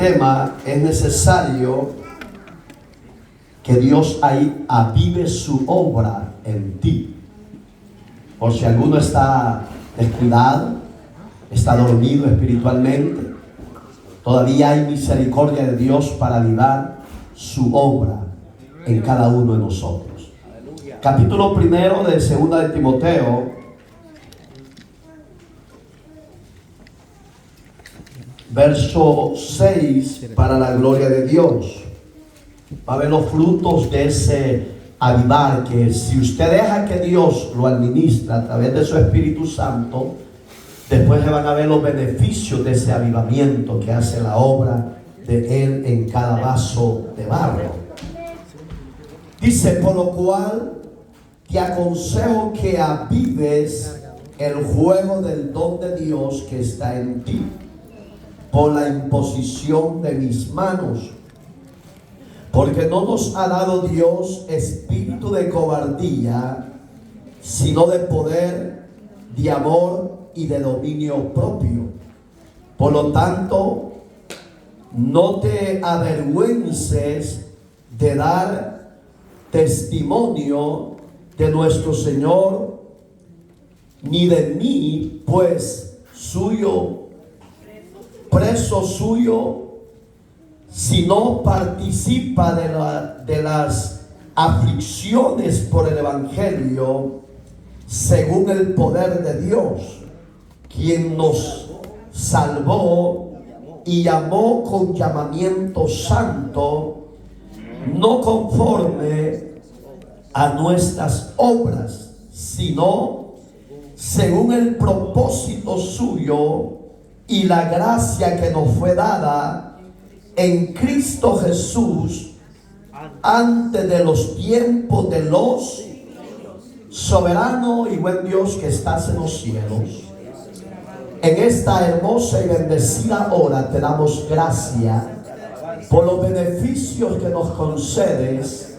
tema: es necesario que Dios ahí avive su obra en ti. Por si alguno está descuidado, está dormido espiritualmente, todavía hay misericordia de Dios para avivar su obra en cada uno de nosotros. Capítulo 1 de 2 de Timoteo, verso 6, para la gloria de Dios. Va a ver los frutos de ese avivar, que si usted deja que Dios lo administra a través de su Espíritu Santo, después se van a ver los beneficios de ese avivamiento que hace la obra de Él en cada vaso de barro. Dice: por lo cual te aconsejo que avives el fuego del don de Dios que está en ti, por la imposición de mis manos. Porque no nos ha dado Dios espíritu de cobardía, sino de poder, de amor y de dominio propio. Por lo tanto, no te avergüences de dar testimonio de nuestro Señor, ni de mí, pues preso suyo, si no participa de las aflicciones por el Evangelio, según el poder de Dios, quien nos salvó y llamó con llamamiento santo, no conforme a nuestras obras, sino según el propósito suyo y la gracia que nos fue dada en Cristo Jesús antes de los tiempos de los soberano y buen Dios que estás en los cielos. En esta hermosa y bendecida hora te damos gracias por los beneficios que nos concedes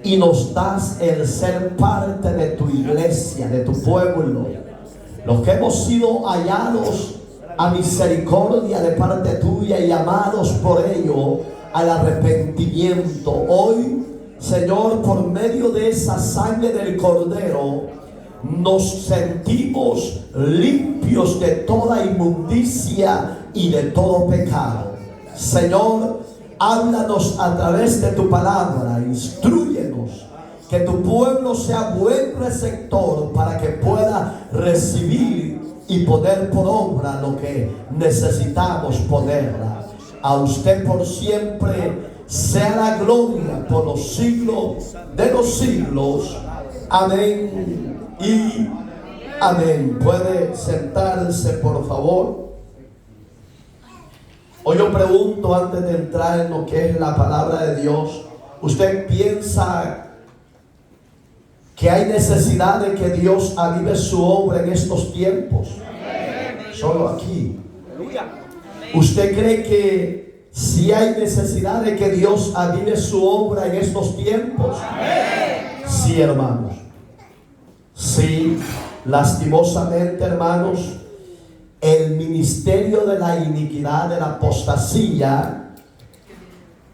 y nos das el ser parte de tu iglesia, de tu pueblo, los que hemos sido hallados a misericordia de parte tuya y llamados por ello al arrepentimiento. Hoy, Señor, por medio de esa sangre del Cordero, nos sentimos limpios de toda inmundicia y de todo pecado. Señor, háblanos a través de tu palabra, instrúyenos, que tu pueblo sea buen receptor para que pueda recibir y poner por obra lo que necesitamos ponerla. A usted por siempre sea la gloria por los siglos de los siglos. Amén y amén. Puede sentarse, por favor. Hoy yo pregunto, antes de entrar en lo que es la palabra de Dios, ¿usted piensa que hay necesidad de que Dios avive su obra en estos tiempos? Solo aquí. ¿Usted cree que si hay necesidad de que Dios avive su obra en estos tiempos? Sí, hermanos. Sí, lastimosamente, hermanos, el ministerio de la iniquidad, de la apostasía,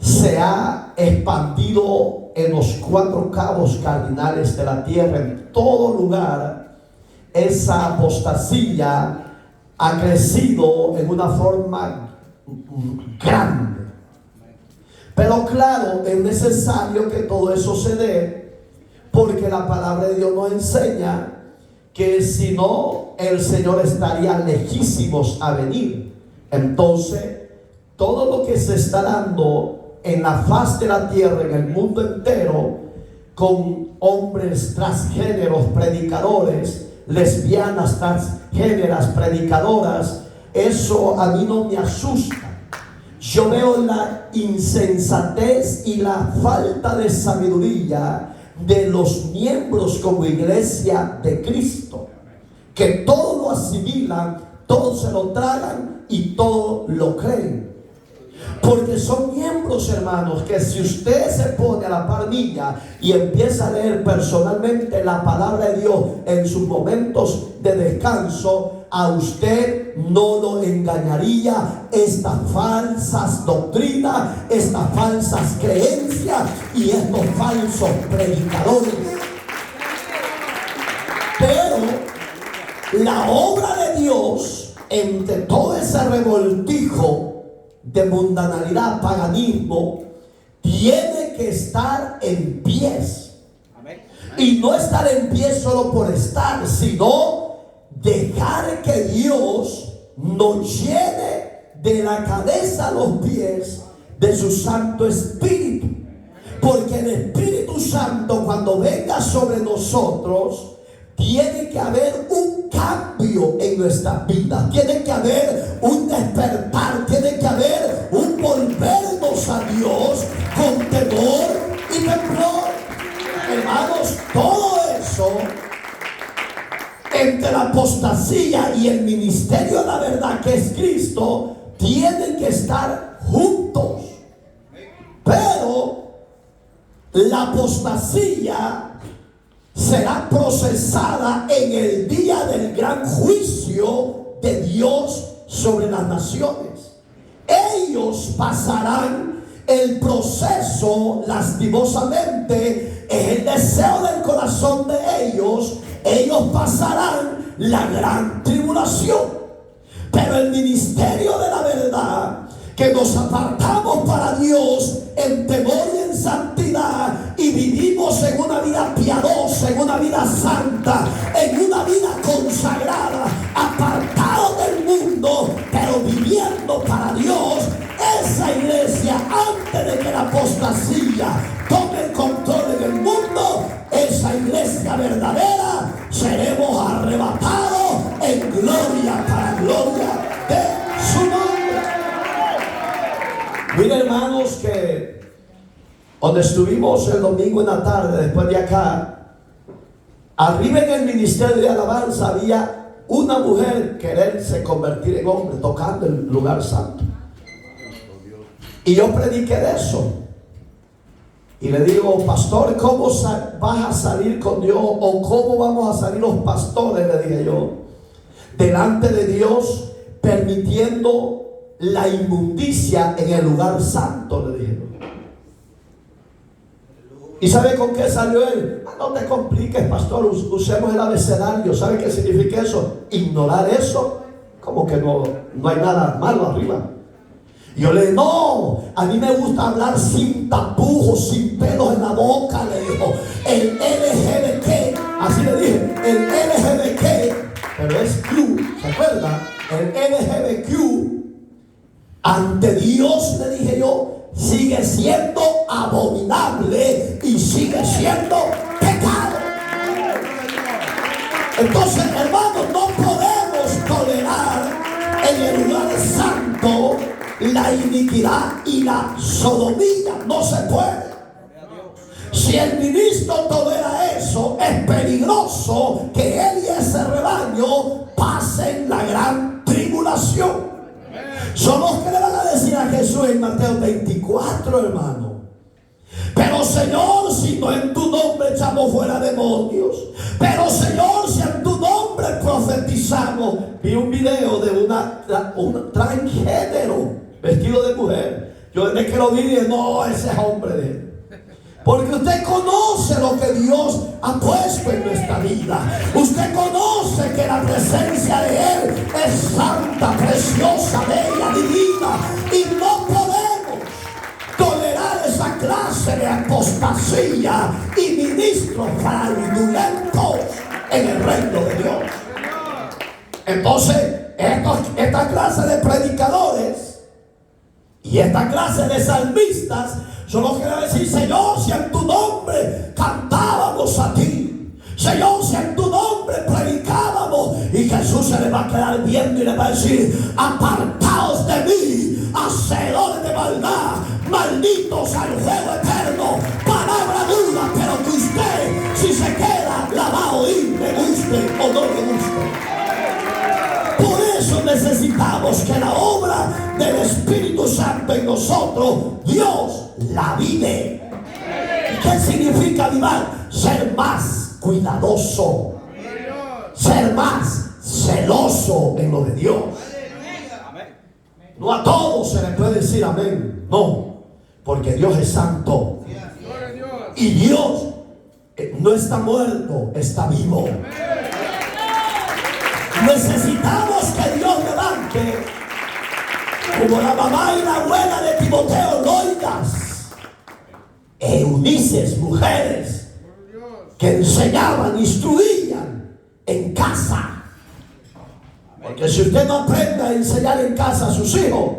se ha expandido en los 4 cabos cardinales de la tierra. En todo lugar, esa apostasía ha crecido en una forma grande. Pero claro, es necesario que todo eso se dé, porque la palabra de Dios nos enseña que si no, el Señor estaría lejísimos a venir. Entonces, todo lo que se está dando en la faz de la tierra, en el mundo entero, con hombres transgéneros, predicadores, lesbianas transgéneras, predicadoras, eso a mí no me asusta. Yo veo la insensatez y la falta de sabiduría de los miembros como iglesia de Cristo, que todo lo asimilan, todo se lo tragan y todo lo creen. Porque son miembros, hermanos, que si usted se pone a la par mía y empieza a leer personalmente la palabra de Dios en sus momentos de descanso, a usted no lo engañaría estas falsas doctrinas, estas falsas creencias y estos falsos predicadores. Pero la obra de Dios, entre todo ese revoltijo de mundanalidad, paganismo, tiene que estar en pies. Y no estar en pie solo por estar, sino dejar que Dios nos llene de la cabeza a los pies de su Santo Espíritu. Porque el Espíritu Santo, cuando venga sobre nosotros, tiene que haber un cambio en nuestras vidas, tiene que haber un despertar, tiene que haber un volvernos a Dios con temor y temblor. Hermanos, todo eso entre la apostasía y el ministerio de la verdad, que es Cristo, tienen que estar juntos. Pero la apostasía será procesada en el día del gran juicio de Dios sobre las naciones. Ellos pasarán el proceso lastimosamente. Es el deseo del corazón de ellos. Ellos pasarán la gran tribulación. Pero el ministerio de la verdad, que nos apartamos para Dios en temor y en santidad, y vivimos en una vida piadosa, en una vida santa, en una vida consagrada, apartados del mundo, pero viviendo para Dios, esa iglesia, antes de que la apostasía tome el control en el mundo, esa iglesia verdadera, seremos arrebatados en gloria, para gloria de su nombre. Miren, hermanos, que donde estuvimos el domingo en la tarde, después de acá, arriba en el ministerio de alabanza había una mujer quererse convertir en hombre, tocando el lugar santo. Y yo prediqué de eso. Y le digo, pastor, ¿cómo vas a salir con Dios? ¿O cómo vamos a salir los pastores? Le dije yo, delante de Dios, permitiendo la inmundicia en el lugar santo, le dije. ¿Y sabe con qué salió él? No te compliques, pastor, usemos el abecedario. ¿Sabe qué significa eso? Ignorar eso, como que no hay nada malo arriba. Y yo le dije, no, a mí me gusta hablar sin tapujos, sin pelos en la boca, le dijo. El LGBTQ, así le dije, el LGBTQ, pero es Q, ¿se acuerda? El LGBTQ, ante Dios, le dije yo, sigue siendo abominable y sigue siendo pecado. Entonces, hermanos, no podemos tolerar en el lugar santo la iniquidad y la sodomía. No se puede. Si el ministro tolera eso, es peligroso que él y ese rebaño pasen la gran tribulación. Son los que le van a decir a Jesús en Mateo 24, hermano. Pero Señor, si no en tu nombre echamos fuera demonios. Pero Señor, si en tu nombre profetizamos. Vi un video de un transgénero vestido de mujer. Yo desde que lo vi dije, no, ese es hombre de él. Porque usted conoce lo que Dios ha puesto en nuestra vida. Usted conoce que la presencia de Él es santa, preciosa, bella, divina. Y no podemos tolerar esa clase de apostasía y ministros fraudulentos en el reino de Dios. Entonces, esta clase de predicadores y esta clase de salmistas son los que van a decir, Señor, si en tu nombre cantábamos a ti, Señor, si en tu nombre predicábamos, y Jesús se le va a quedar viendo y le va a decir, apartaos de mí, hacedores de maldad, malditos al fuego eterno. Palabra dura, pero que usted, si se queda, la va a oír, le guste o no le guste. Por eso necesitamos que la obra del Espíritu Santo en nosotros, Dios la vive. ¿Y qué significa avivar? Ser más cuidadoso, ser más celoso en lo de Dios. No a todos se le puede decir amén. No, porque Dios es santo. Y Dios no está muerto, está vivo. Necesitamos que Dios levante, como la mamá y la abuela de Timoteo, Loidas, Eunices, mujeres que enseñaban, instruían en casa. Porque si usted no aprende a enseñar en casa a sus hijos,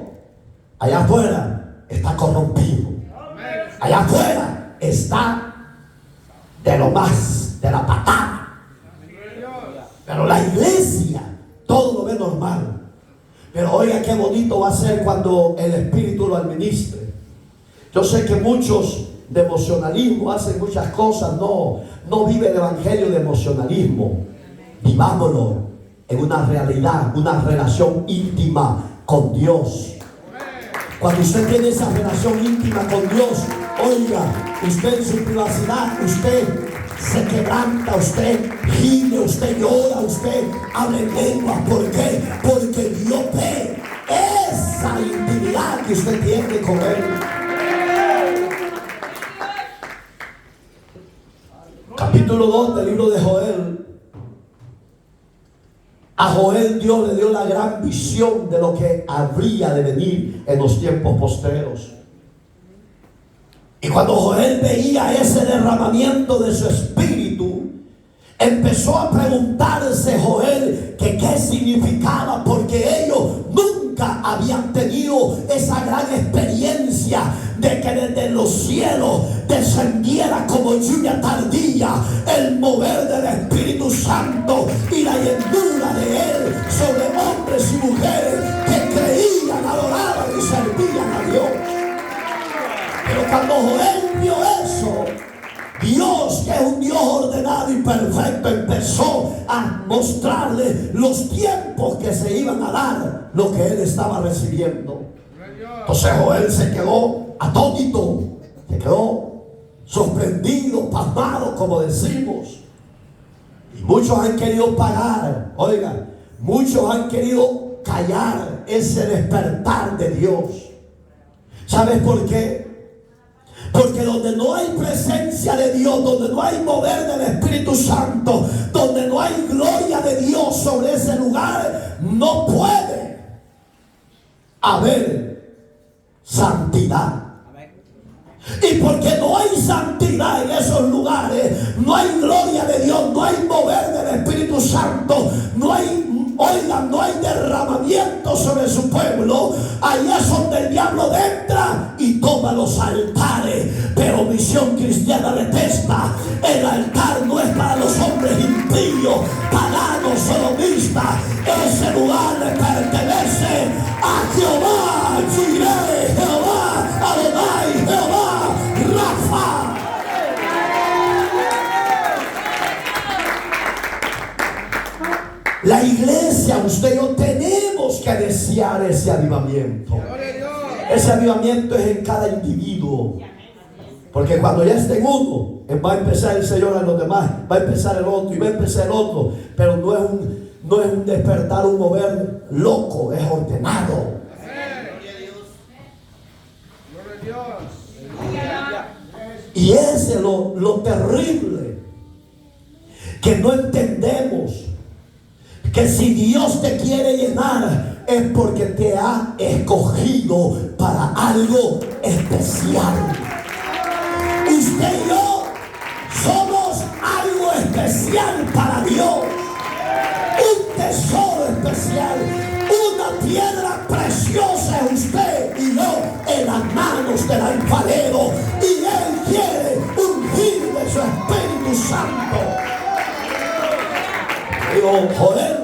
allá afuera está corrompido. Allá afuera está de lo más, de la patada. Pero la iglesia todo lo ve normal. Pero oiga qué bonito va a ser cuando el Espíritu lo administre. Yo sé que muchos de emocionalismo hacen muchas cosas. No vive el evangelio de emocionalismo. Vivámoslo en una realidad, una relación íntima con Dios. Cuando usted tiene esa relación íntima con Dios, oiga, usted en su privacidad, usted se quebranta, usted gime, usted llora, usted habla en lengua. ¿Por qué? Porque Dios ve esa intimidad que usted tiene con Él. Capítulo 2 del libro de Joel. A Joel Dios le dio la gran visión de lo que habría de venir en los tiempos postreros. Y cuando Joel veía ese derramamiento de su espíritu, empezó a preguntarse Joel que qué significaba, porque ellos nunca habían tenido esa gran experiencia de que desde los cielos descendiera como lluvia tardía el mover del Espíritu Santo y la llenura de Él sobre hombres y mujeres que creían, adoraban y servían a Dios. Pero cuando Joel vio eso, Dios, que es un Dios ordenado y perfecto, empezó a mostrarle los tiempos que se iban a dar, lo que él estaba recibiendo. Entonces Joel se quedó atónito, se quedó sorprendido, pasmado, como decimos. Y muchos han querido pagar, oiga, muchos han querido callar ese despertar de Dios. ¿Sabes por qué? Porque donde no hay presencia de Dios, donde no hay mover del Espíritu Santo, donde no hay gloria de Dios sobre ese lugar, no puede haber santidad. Y porque no hay santidad en esos lugares, no hay gloria de Dios, no hay mover del Espíritu Santo, no hay, oigan, no hay derramamiento sobre su pueblo. Ahí es donde el diablo entra y toma los altares. Pero Visión Cristiana detesta. El altar no es para los hombres impíos, paganos, sodomistas. Ese lugar le pertenece a Jehová, Jireh, Jehová, Adonai, Jehová, Rafa. La iglesia, usted y yo tenemos que desear ese avivamiento. Ese avivamiento es en cada individuo. Porque cuando ya esté en uno, va a empezar el Señor a los demás, va a empezar el otro y va a empezar el otro. Pero no es un despertar, un mover loco, es ordenado. Y ese es lo terrible, que no entendemos. Que si Dios te quiere llenar es porque te ha escogido para algo especial. Usted y yo somos algo especial para Dios. Un tesoro especial. Una piedra preciosa es usted y yo en las manos del alfarero. Y Él quiere ungir de su Espíritu Santo. Digo, Joel,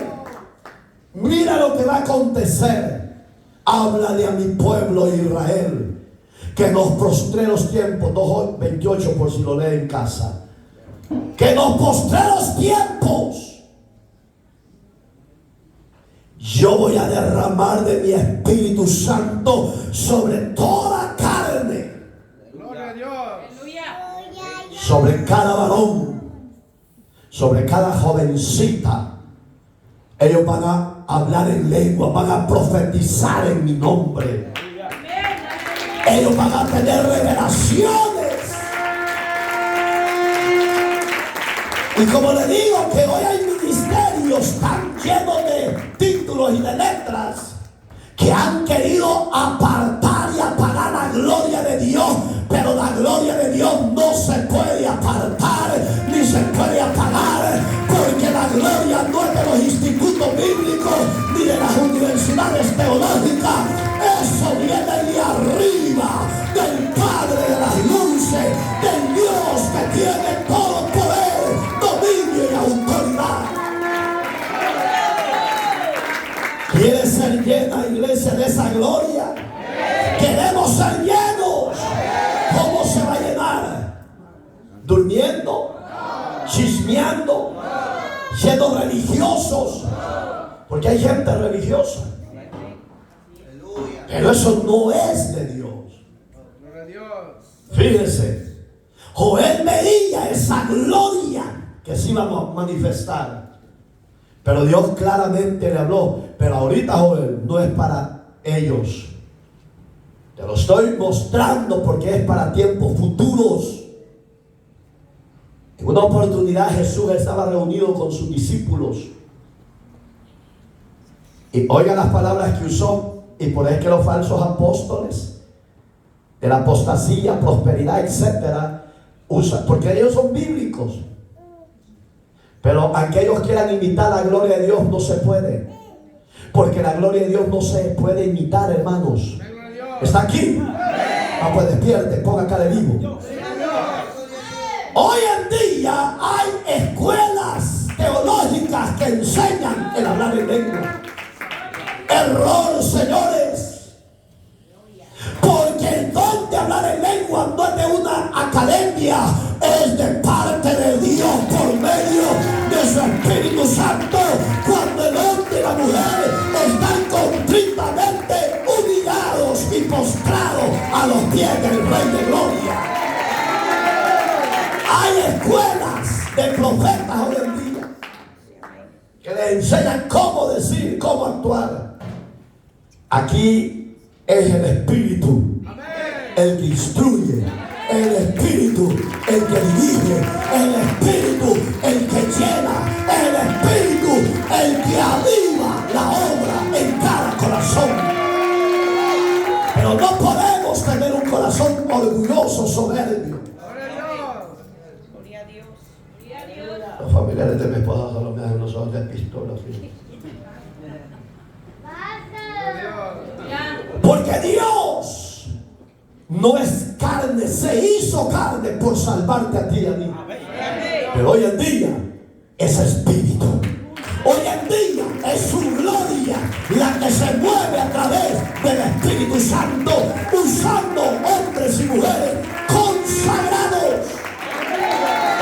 mira lo que va a acontecer. Háblale a mi pueblo Israel que en los postreros tiempos, 2:28 por si lo lee en casa, que en los postreros tiempos yo voy a derramar de mi Espíritu Santo sobre toda carne. Gloria a Dios. Sobre cada varón, sobre cada jovencita, Ellos van a hablar en lengua, van a profetizar en mi nombre. Ellos van a tener revelaciones. Y como le digo que hoy hay ministerios tan llenos de títulos y de letras que han querido apartar y apagar la gloria de Dios, pero la gloria de Dios no se puede apartar ni se puede apagar, porque la gloria no es de los institutos bíblicos ni de las universidades teológicas. Eso viene de arriba, del Padre de las luces, del Dios que tiene todo poder, dominio y autoridad. ¿Quieres ser llena, iglesia, de esa gloria? Queremos ser llenos. ¿Cómo se va a llenar? ¿Durmiendo? ¿Chismeando? ¿Siendo religiosos? Porque hay gente religiosa, pero eso no es de Dios. Fíjese, Joel veía esa gloria que se iba a manifestar, pero Dios claramente le habló. Pero ahorita, Joel, no es para ellos. Te lo estoy mostrando porque es para tiempos futuros. En una oportunidad Jesús estaba reunido con sus discípulos. Y oigan las palabras que usó. Y por eso que los falsos apóstoles, de la apostasía, prosperidad, etcétera, usan, porque ellos son bíblicos. Pero aunque ellos quieran imitar la gloria de Dios, no se puede. Porque la gloria de Dios no se puede imitar, hermanos. ¿Está aquí? Ah, pues despierte, ponga cara de vivo. Hoy en día hay escuelas teológicas que enseñan el hablar en lengua. Error, señores. Porque el don de hablar en lengua no es de una academia, es de parte de Dios por medio de su Espíritu Santo. Cuando el hombre y la mujer están contritamente humillados y postrados a los pies del Rey de Gloria. Hay escuelas de profetas hoy en día que les enseñan cómo decir, cómo actuar. Aquí es el Espíritu el que instruye, el Espíritu el que dirige, el Espíritu el que llena, el Espíritu el que aviva la obra en cada corazón. Pero no podemos tener un corazón orgulloso, soberbio. Los familiares de mi esposa solo me dan los ojos de pistola. Porque Dios no es carne, se hizo carne por salvarte a ti y a mí. Pero hoy en día es espíritu. Hoy en día es su gloria la que se mueve a través del Espíritu Santo, usando hombres y mujeres consagrados.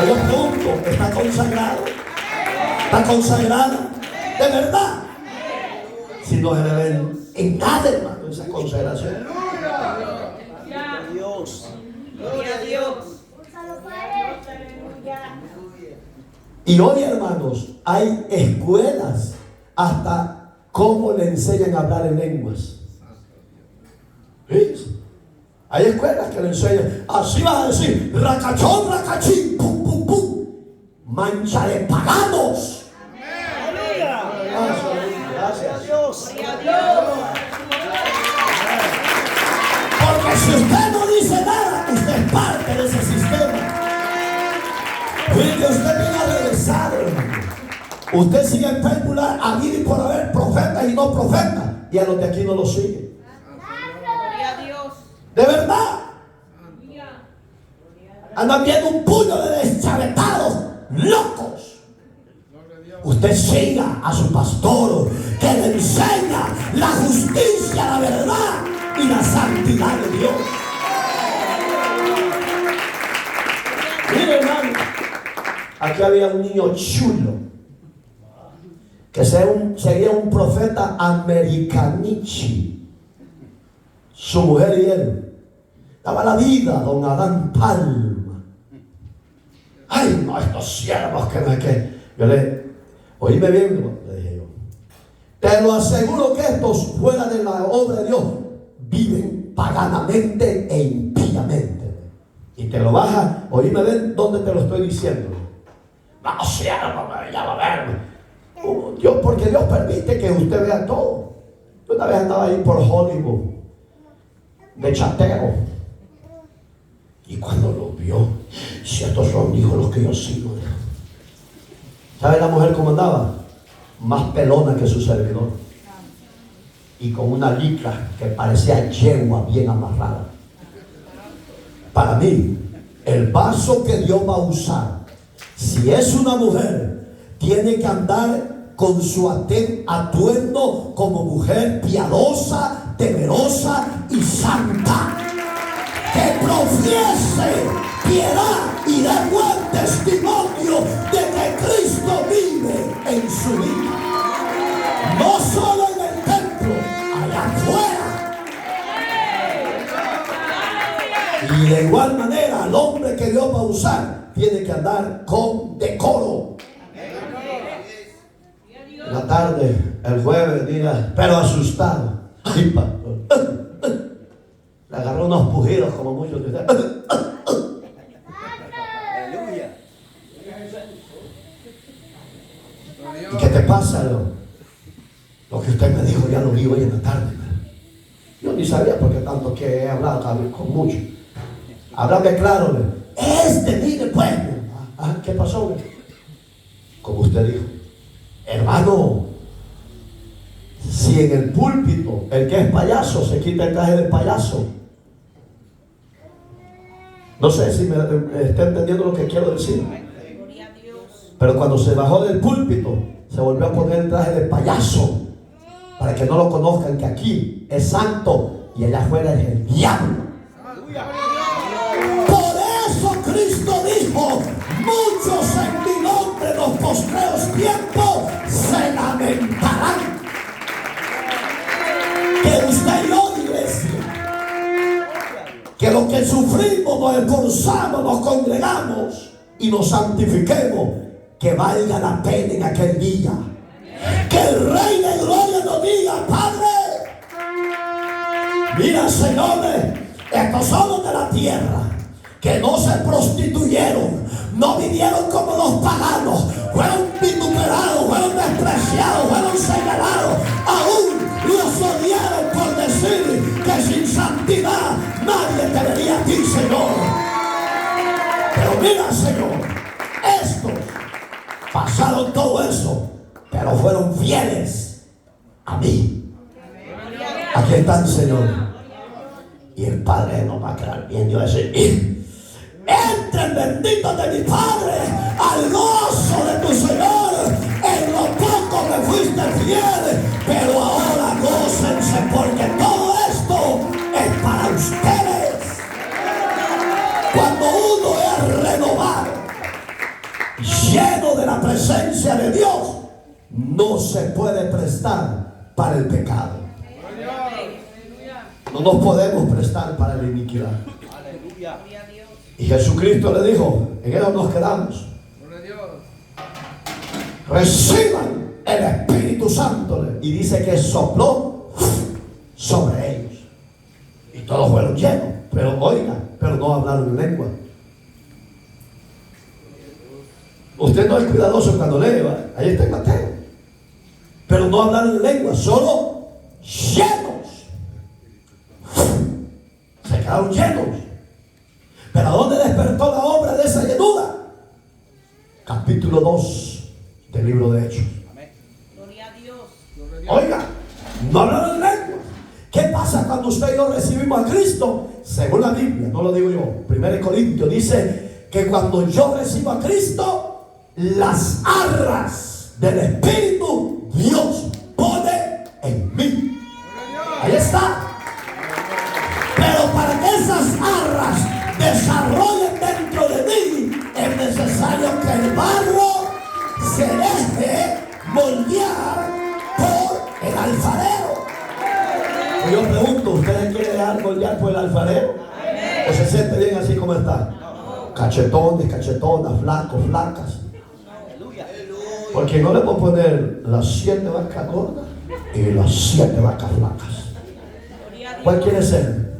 Yo pregunto, ¿está consagrado? ¿Está consagrada? ¿De verdad? Si no se le ven en nada, hermano, esa consagración. Gloria a Dios. Gloria a Dios. Y hoy, hermanos, hay escuelas hasta cómo le enseñan a hablar en lenguas. ¿Sí? Hay escuelas que le enseñan, así vas a decir, racachón, racachín, pum, pum, pum, mancha de paganos. Aleluya. Gracias. Dios. Gloria a Dios. Porque si usted no dice nada, usted es parte de ese sistema. Porque usted viene a regresar, hermano. Usted sigue en popular, a vivir y por haber profetas y no profetas, y a los de aquí no lo siguen. Gloria a Dios. De verdad. Andan viendo un puño de deschavetados locos. Usted siga a su pastor que le enseña la justicia, la verdad y la santidad de Dios. Mire, hermano, aquí había un niño chulo que sería un profeta americanichi. Su mujer y él daba la vida a don Adán Palma. Ay, no, estos siervos que yo le, oíme bien, le dije yo, Te lo aseguro que estos fuera de la obra de Dios viven paganamente e impíamente. Y te lo vas a oírme ver dónde te lo estoy diciendo. No, siervo, ya va a ver. Dios, porque Dios permite que usted vea todo. Yo una vez andaba ahí por Hollywood de chatero. Y cuando lo vio, si estos son hijos los que yo sigo. ¿Sabe la mujer cómo andaba? Más pelona que su servidor. Y con una licra que parecía yegua bien amarrada. Para mí, el vaso que Dios va a usar, si es una mujer, tiene que andar con su atuendo como mujer piadosa, temerosa y santa. Que profiese piedad y dé buen testimonio de que Cristo vive en su vida. No solo en el templo, allá afuera. Y de igual manera, al hombre que Dios va a usar, tiene que andar con decoro. En la tarde, el jueves, diga, pero asustado. Ay, pastor. Le agarró unos pujidos como muchos de ustedes. Aleluya. ¿Y qué te pasa? Lo que usted me dijo ya lo vi hoy en la tarde. Yo ni sabía porque tanto que he hablado con muchos. Háblame claro. Mire pues. ¿Qué pasó? Como usted dijo. Hermano, si en el púlpito el que es payaso se quita el traje de payaso. No sé si me está entendiendo lo que quiero decir. Pero cuando se bajó del púlpito, se volvió a poner el traje de payaso. Para que no lo conozcan que aquí es santo y allá afuera es el diablo. Por eso Cristo dijo, muchos en mi nombre en los postreros tiempos se lamentarán. Que usted y yo, iglesia, que lo que sufrimos, nos esforzamos, nos congregamos y nos santifiquemos, que valga la pena en aquel día. Que el Rey de Gloria nos diga, Padre, mira, señores, estos son los de la tierra, que no se prostituyeron, no vivieron como los paganos, fueron vituperados, fueron despreciados, fueron señalados, aún los odiaron por decir que sin santidad nadie te vería a ti, Señor. Pero mira, Señor, estos pasaron todo eso, pero fueron fieles a mí. Aquí están, Señor. Y el Padre nos va a quedar viendo y va a decir, entren benditos de mi Padre al gozo de tu Señor. En lo poco me fuiste fiel, pero ahora gócense porque todo esto es para ustedes. Cuando uno es renovado, lleno de la presencia de Dios, no se puede prestar para el pecado. No nos podemos prestar para la iniquidad. Y Jesucristo le dijo, en Él nos quedamos. Reciban el Espíritu Santo. Y dice que sopló sobre ellos. Y todos fueron llenos. Pero oigan, pero no hablaron en lengua. Usted no es cuidadoso cuando lee, ¿va? Ahí está en Mateo. Pero no hablaron en lengua, solo llenos. Se quedaron llenos. Pero ¿a dónde despertó la obra de esa llenura? Capítulo 2 del libro de Hechos. Gloria a Dios. Oiga, no hablaron en lengua. ¿Qué pasa cuando usted y yo recibimos a Cristo? Según la Biblia, no lo digo yo. 1 Corintios dice que cuando yo recibo a Cristo, las arras del Espíritu Dios pone en mí. Ahí está. Pero para que esas arras desarrollen dentro de mí, es necesario que el barro se deje moldear por el alfarero. Yo pregunto, ¿ustedes quieren dejar moldear por el alfarero? ¿O se siente bien así como está? Cachetones, cachetonas, flacos, flacas. Porque no le puedo poner las 7 vacas gordas y las 7 vacas flacas. ¿Cuál quiere ser?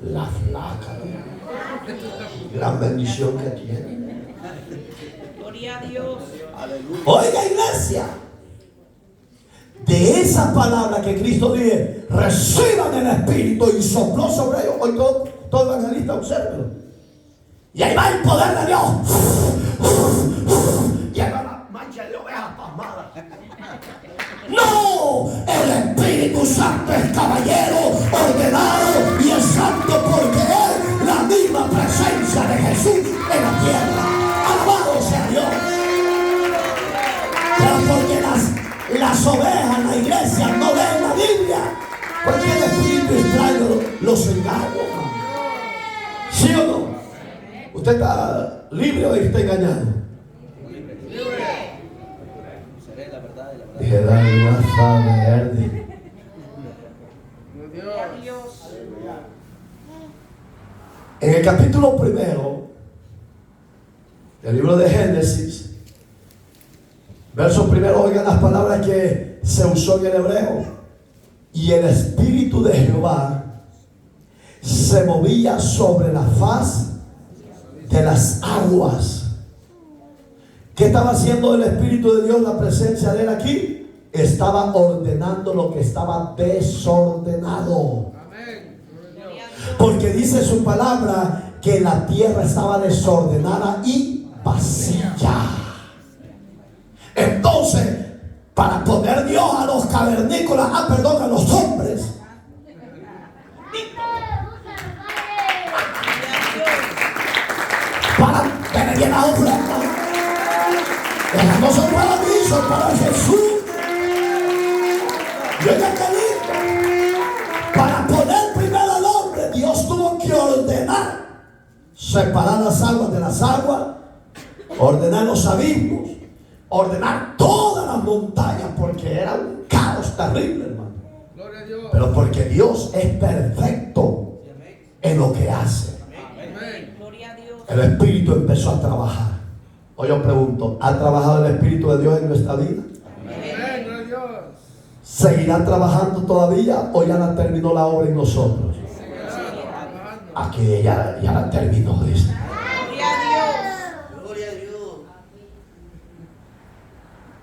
La flaca. Gran bendición que tiene. Gloria a Dios. Oiga, iglesia, de esa palabra que Cristo dice, reciban el Espíritu, y sopló sobre ellos. Hoy todo evangelista, obsérvelo. Y ahí va el poder de Dios. Y ahí va la mancha de ovejas pasmadas. No, el Espíritu Santo es caballero, ordenado y es santo, porque es la misma presencia de Jesús en la tierra. Alabado sea Dios. Pero porque las ovejas, la iglesia, no leen la Biblia, cualquier espíritu extraño los engaña. ¿Sí o no? ¿Usted está libre o está engañado? Dije, dale una fama verde. En el capítulo 1 del libro de Génesis, verso 1, oigan las palabras que se usó en el hebreo. Y el Espíritu de Jehová se movía sobre la faz de las aguas. ¿Qué estaba haciendo el Espíritu de Dios, la presencia de él aquí? Estaba ordenando lo que estaba desordenado. Porque dice su palabra que la tierra estaba desordenada y vacía. Entonces, para poner Dios a los cavernícolas, a los hombres, para tener llena ofrenda. Esas no son para mí, son para Jesús. Yo ya te digo, para poner primero al hombre, Dios tuvo que ordenar, separar las aguas de las aguas, ordenar los abismos, ordenar todas las montañas, porque era un caos terrible, hermano. Pero porque Dios es perfecto en lo que hace. El Espíritu empezó a trabajar. Hoy yo pregunto, ¿ha trabajado el Espíritu de Dios en nuestra vida? ¿Seguirá trabajando todavía o ya la terminó la obra en nosotros? Aquí ya la terminó, dice. Gloria a Dios.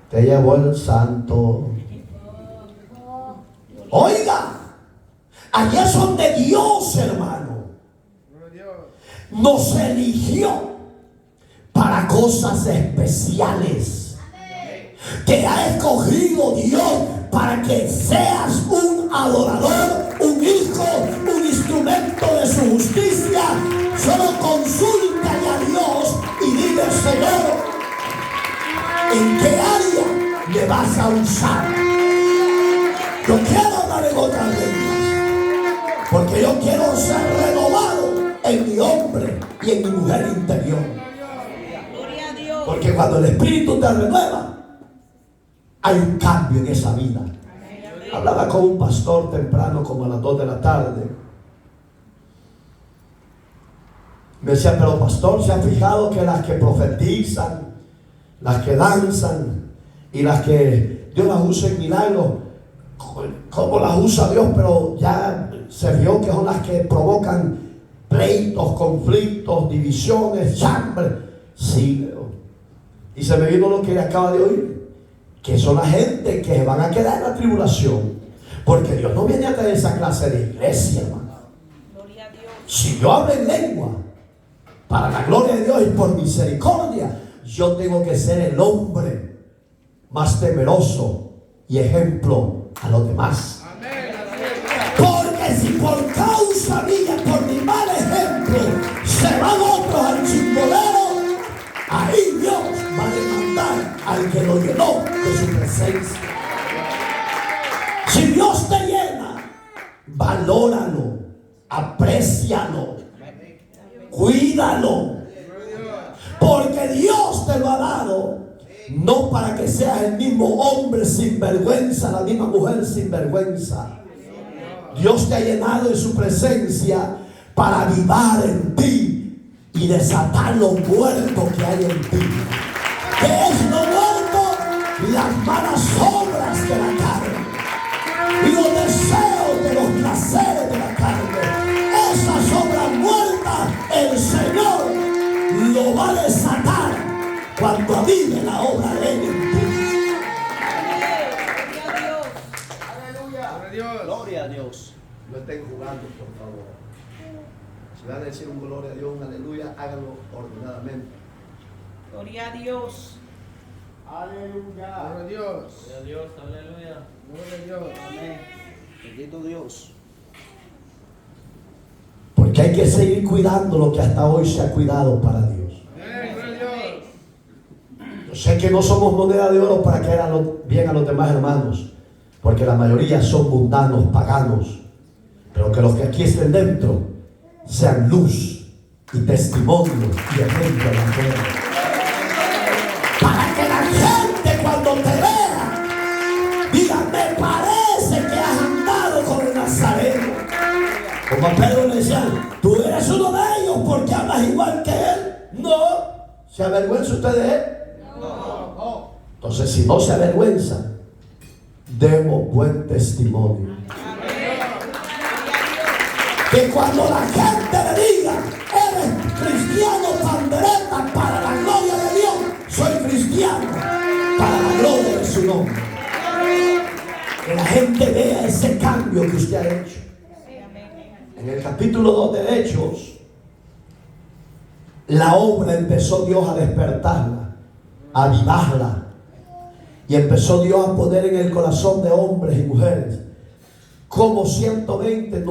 Te llevó el santo. Oiga, allá es donde Dios, hermano, nos eligió para cosas especiales. Te ha escogido Dios para que seas un adorador, un hijo, un instrumento de su justicia. Solo consúltale a Dios y dile, Señor, ¿en qué área le vas a usar? Yo quiero hablar en otras lenguas, porque yo quiero ser renovado en mi hombre y en mi mujer interior. Porque cuando el Espíritu te renueva, hay un cambio en esa vida. Hablaba con un pastor temprano, como a las 2 de la tarde. Me decía, pero pastor, ¿se ha fijado que las que profetizan, las que danzan y las que Dios las usa en milagros, cómo las usa Dios? Pero ya se vio que son las que provocan pleitos, conflictos, divisiones, hambre. Sí, y se me vino lo que acaba de oír, que son la gente que van a quedar en la tribulación, porque Dios no viene a tener esa clase de iglesia, hermano. Si yo hablo en lengua, para la gloria de Dios y por misericordia, yo tengo que ser el hombre más temeroso y ejemplo a los demás. Porque si por causa mía, por mi mal ejemplo, se van otros al chimbolero, ahí Dios va a demandar al que lo llenó de su presencia. Si Dios te llena, valóralo, aprécialo, cuídalo, porque Dios te lo ha dado, no para que seas el mismo hombre sin vergüenza, la misma mujer sin vergüenza. Dios te ha llenado de su presencia para avivar en ti y desatar lo muerto que hay en ti. ¿Qué es lo muerto? las malas obras de la carne y los deseos de los placeres de la carne. Esas obras muertas el Señor lo va a desatar cuando avive la obra de Él en ti. Gloria a Dios. No estén jugando, por favor. Si van a decir un gloria a Dios, un aleluya, háganlo ordenadamente. Gloria a Dios. Aleluya. Gloria a Dios. Gloria a Dios, aleluya. Gloria a Dios. Amén. Bendito Dios. Porque hay que seguir cuidando lo que hasta hoy se ha cuidado para Dios. Amén. Gloria a Dios. Yo sé que no somos moneda de oro para caer bien a los demás hermanos, porque la mayoría son mundanos, paganos, pero que los que aquí estén dentro sean luz y testimonio y ejemplo de la fe. Para que la gente cuando te vea diga, me parece que has andado con el Nazareno. Como a Pedro le decían, tú eres uno de ellos porque hablas igual que él. No, ¿se avergüenza usted de él? No. Entonces, si no se avergüenza, demos buen testimonio. Que cuando la gente le diga, eres cristiano pandereta para la gloria de Dios, soy cristiano para la gloria de su nombre. Que la gente vea ese cambio que usted ha hecho. En el capítulo 2 de Hechos, la obra empezó Dios a despertarla, a avivarla. Y empezó Dios a poner en el corazón de hombres y mujeres. Como 120,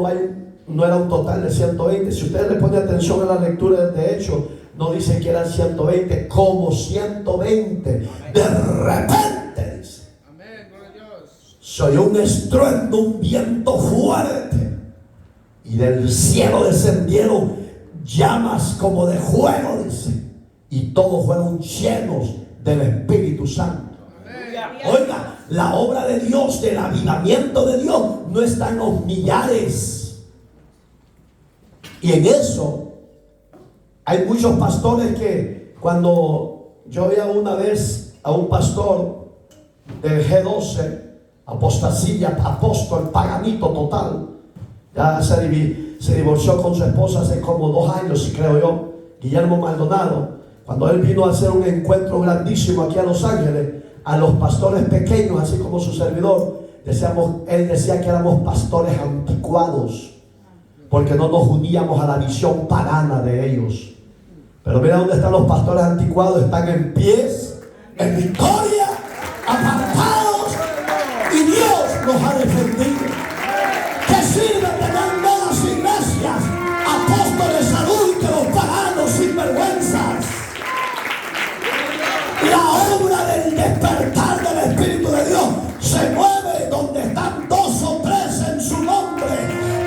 no era un total de 120. Si usted le pone atención a la lectura de Hechos, no dice que eran 120, como 120. De repente, dice. Amén. Gloria a Dios. Se oyó un estruendo, un viento fuerte. Y del cielo descendieron llamas como de fuego, dice. Y todos fueron llenos del Espíritu Santo. Oiga, la obra de Dios, del avivamiento de Dios, no está en los millares. Y en eso hay muchos pastores que, cuando yo vi una vez a un pastor del G12, apostasía, apóstol, paganito total, ya se divorció con su esposa hace como 2 años, creo yo, Guillermo Maldonado. Cuando él vino a hacer un encuentro grandísimo aquí a Los Ángeles, a los pastores pequeños, así como su servidor, él decía que éramos pastores anticuados, porque no nos uníamos a la visión pagana de ellos. Pero mira dónde están los pastores anticuados. Están en pies, en victoria, apartados, y Dios nos ha defendido. ¿Qué sirve tener nuevas iglesias, apóstoles adúlteros, paganos, sinvergüenzas? La obra del despertar del Espíritu de Dios se mueve donde están 2 o 3 en su nombre,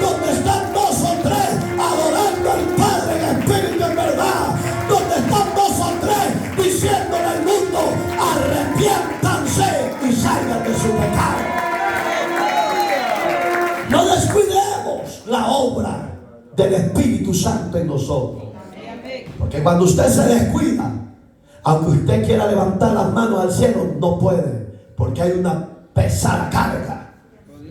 donde están 2 o 3 adorando al Padre en espíritu y en verdad, donde están 2 o 3 diciéndole al mundo, arrepiéntanse y salgan de su pecado. No descuidemos la obra del Espíritu Santo en nosotros, porque cuando usted se descuida, aunque usted quiera levantar las manos al cielo, no puede, porque hay una pesada carga.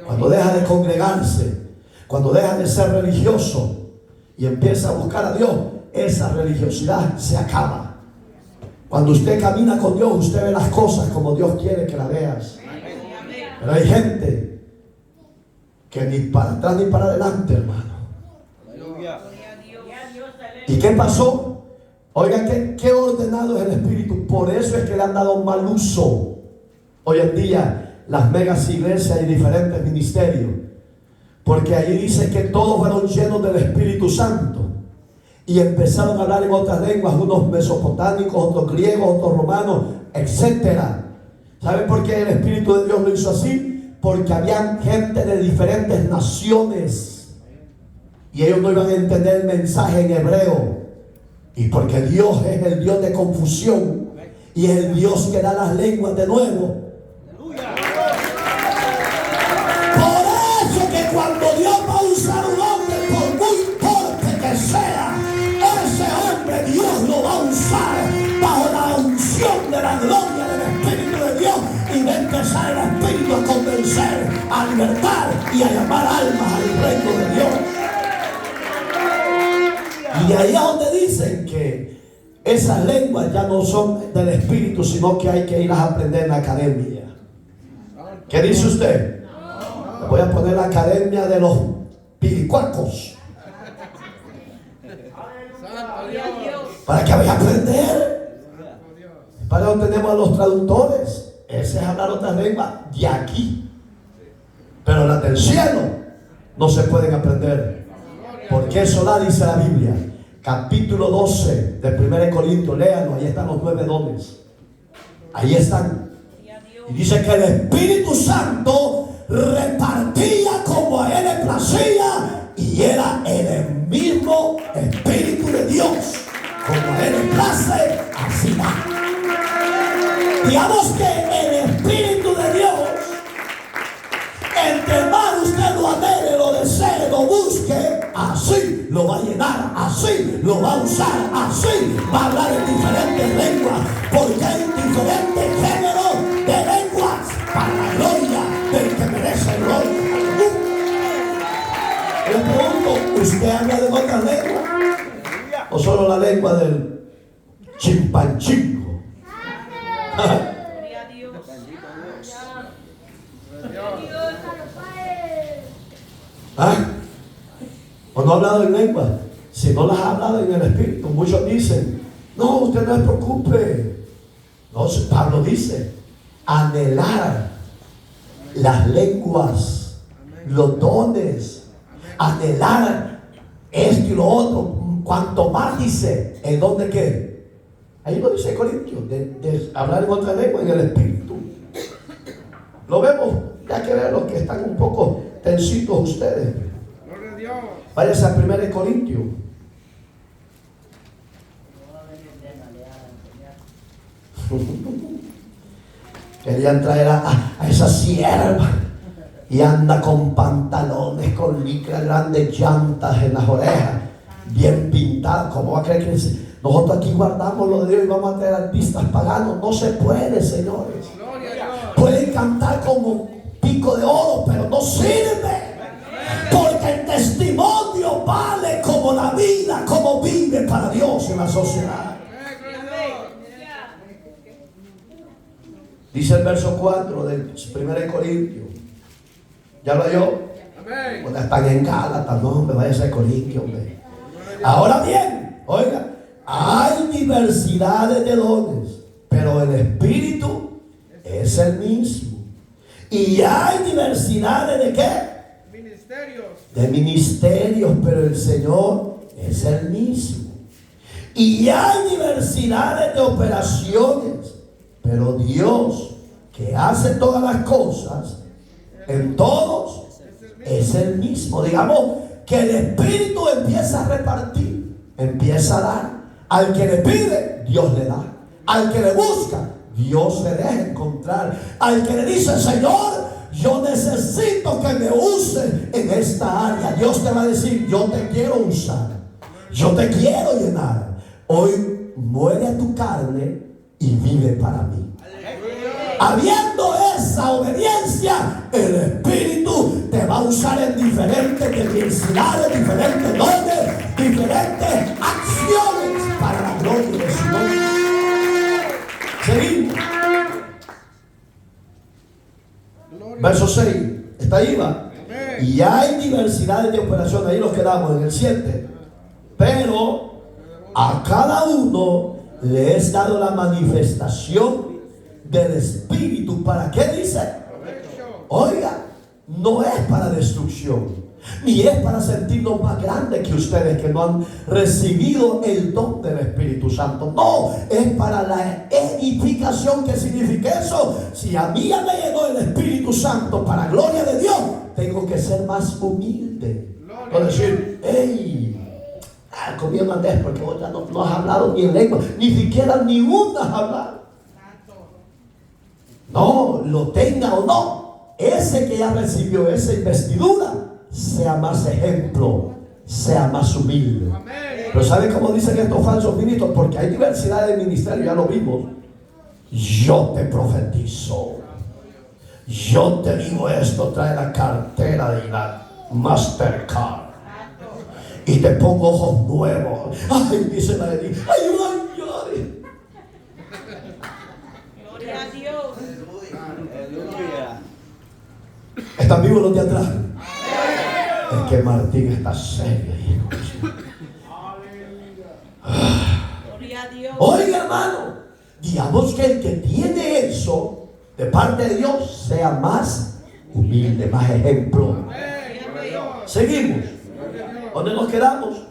Cuando deja de congregarse, cuando deja de ser religioso y empieza a buscar a Dios, esa religiosidad se acaba. Cuando usted camina con Dios, usted ve las cosas como Dios quiere que las veas. Pero hay gente que ni para atrás ni para adelante, hermano. ¿Y qué pasó? Oigan, qué ordenado es el Espíritu. Por eso es que le han dado mal uso hoy en día las megas iglesias y diferentes ministerios, porque allí dice que todos fueron llenos del Espíritu Santo y empezaron a hablar en otras lenguas, unos mesopotámicos, otros griegos, otros romanos, etc. ¿Saben por qué el Espíritu de Dios lo hizo así? Porque habían gente de diferentes naciones y ellos no iban a entender el mensaje en hebreo. Y porque Dios es el Dios de confusión y es el Dios que da las lenguas de nuevo. Por eso que cuando Dios va a usar un hombre, por muy torpe que sea, ese hombre Dios lo va a usar bajo la unción de la gloria del Espíritu de Dios, vencer, a libertar y a llamar almas al reino de Dios. Y de ahí a donde dicen que esas lenguas ya no son del Espíritu, sino que hay que ir a aprender en la academia. ¿Qué dice usted? Le voy a poner la academia de los piricuacos para que vaya a aprender. Para eso tenemos a los traductores. Ese es hablar otra lengua de aquí, pero las del cielo no se pueden aprender, porque eso la dice la Biblia. Capítulo 12 de 1 Corintios, léanlo, ahí están los 9 dones. Ahí están. Y dice que el Espíritu Santo repartía como a él le placía, y era el mismo Espíritu de Dios. Como a él le place, así va. Digamos que el Espíritu de Dios, entre más usted lo anhele, lo desee, lo busque, así lo va a llenar, así lo va a usar, así va a hablar en diferentes lenguas, porque hay diferentes géneros de lenguas para la gloria del que merece gloria. Le pregunto, ¿usted habla de otra lengua? ¿O solo la lengua del chimpancingo? Gloria a Dios. ¿Ah? ¿O no ha hablado en lengua? Si no las ha hablado en el Espíritu. Muchos dicen, no, usted no se preocupe. No, Pablo dice, anhelar las lenguas, los dones, anhelar esto y lo otro. Cuanto más dice, ¿en dónde qué? Ahí lo dice Corintios, de hablar en otra lengua en el Espíritu. Lo vemos, ya que ver los que están un poco tensitos ustedes. Gloria a Dios. Váyase a 1 Corintios. Querían traer a esa sierva y anda con pantalones, con licra, grandes llantas en las orejas, bien pintadas. ¿Cómo va a creer que nosotros aquí guardamos lo de Dios y vamos a traer artistas paganos? No se puede, señores. Gloria a Dios. Pueden cantar como pico de oro, pero no sirve, porque el testimonio vale como la vida, como vive para Dios en la sociedad. Dice el verso 4 del 1 Corintios. ¿Ya lo halló? Amén. Cuando están en Gálatas, no, me vaya a ser Corintio, hombre. Ahora bien, oiga, hay diversidades de dones, pero el Espíritu es el mismo. Y hay diversidades de qué? Ministerios. De ministerios, pero el Señor es el mismo. Y hay diversidades de operaciones, pero Dios, que hace todas las cosas en todos, es el mismo. Digamos que el Espíritu empieza a repartir, empieza a dar. Al que le pide, Dios le da. Al que le busca, Dios le deja encontrar. Al que le dice, Señor, yo necesito que me use en esta área, Dios te va a decir, yo te quiero usar, yo te quiero llenar. Hoy muere a tu carne y vive para mí. Habiendo esa obediencia, el Espíritu te va a usar en diferentes diversidades, diferentes dones, diferentes acciones para la gloria de su nombre. Seguimos. Verso 6. Está ahí, va. Y hay diversidades de operaciones. Ahí nos quedamos en el 7. Pero a cada uno le es dado la manifestación del Espíritu. ¿Para qué dice? Oiga, no es para destrucción, ni es para sentirnos más grandes que ustedes que no han recibido el don del Espíritu Santo. No, es para la edificación. ¿Qué significa eso? Si a mí ya me llenó el Espíritu Santo para gloria de Dios, tengo que ser más humilde. No decir, hey, comí un andés porque vos ya no has hablado ni en lengua, ni siquiera ni una has hablado. No, lo tenga o no, ese que ya recibió esa investidura, sea más ejemplo, sea más humilde. Pero ¿saben cómo dicen estos falsos ministros? Porque hay diversidad de ministerios, ya lo vimos. Yo te profetizo, Yo te digo esto, trae la cartera de la Mastercard y te pongo ojos nuevos. Ay, dice la Eli, ay, ay, ay. Gloria a Dios. Aleluya. ¿Están vivos los de atrás? Es que Martín está serio, hijo. Gloria a Dios. Oiga, hermano, digamos que el que tiene eso de parte de Dios sea más humilde, más ejemplo. Seguimos. ¿Dónde nos quedamos?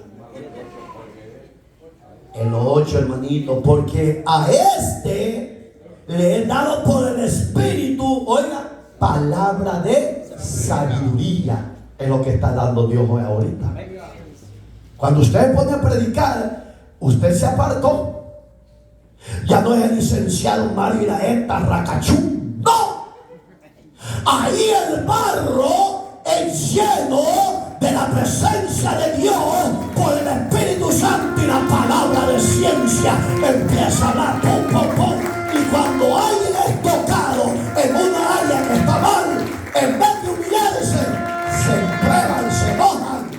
En los 8, hermanito. Porque a este le he dado por el Espíritu, oiga, palabra de sabiduría. Es lo que está dando Dios hoy ahorita. Cuando usted pone a predicar, usted se apartó. Ya no es el licenciado Mario Iraeta Racachú. No. Ahí el barro es lleno de la presencia de Dios por el Espíritu Santo y la palabra de ciencia empieza a hablar pum, pum, pum. Y cuando alguien es tocado en una área que está mal, en vez de humillarse, se enredan, se enojan.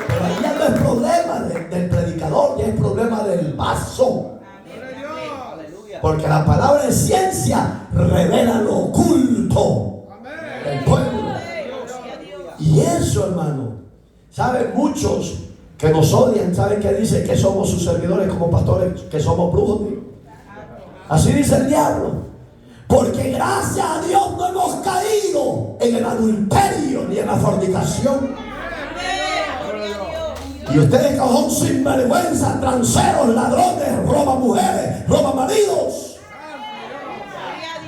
Pero ahí ya no es problema del predicador, ya es problema del vaso. Porque la palabra de ciencia revela lo oculto del pueblo. Y eso, hermano, saben muchos que nos odian, saben que dicen que somos sus servidores como pastores, que somos brujos. Así dice el diablo. Porque gracias a Dios no hemos caído en el adulterio ni en la fornicación. Y ustedes que son sinvergüenza, transeros, ladrones, roban mujeres, roban maridos.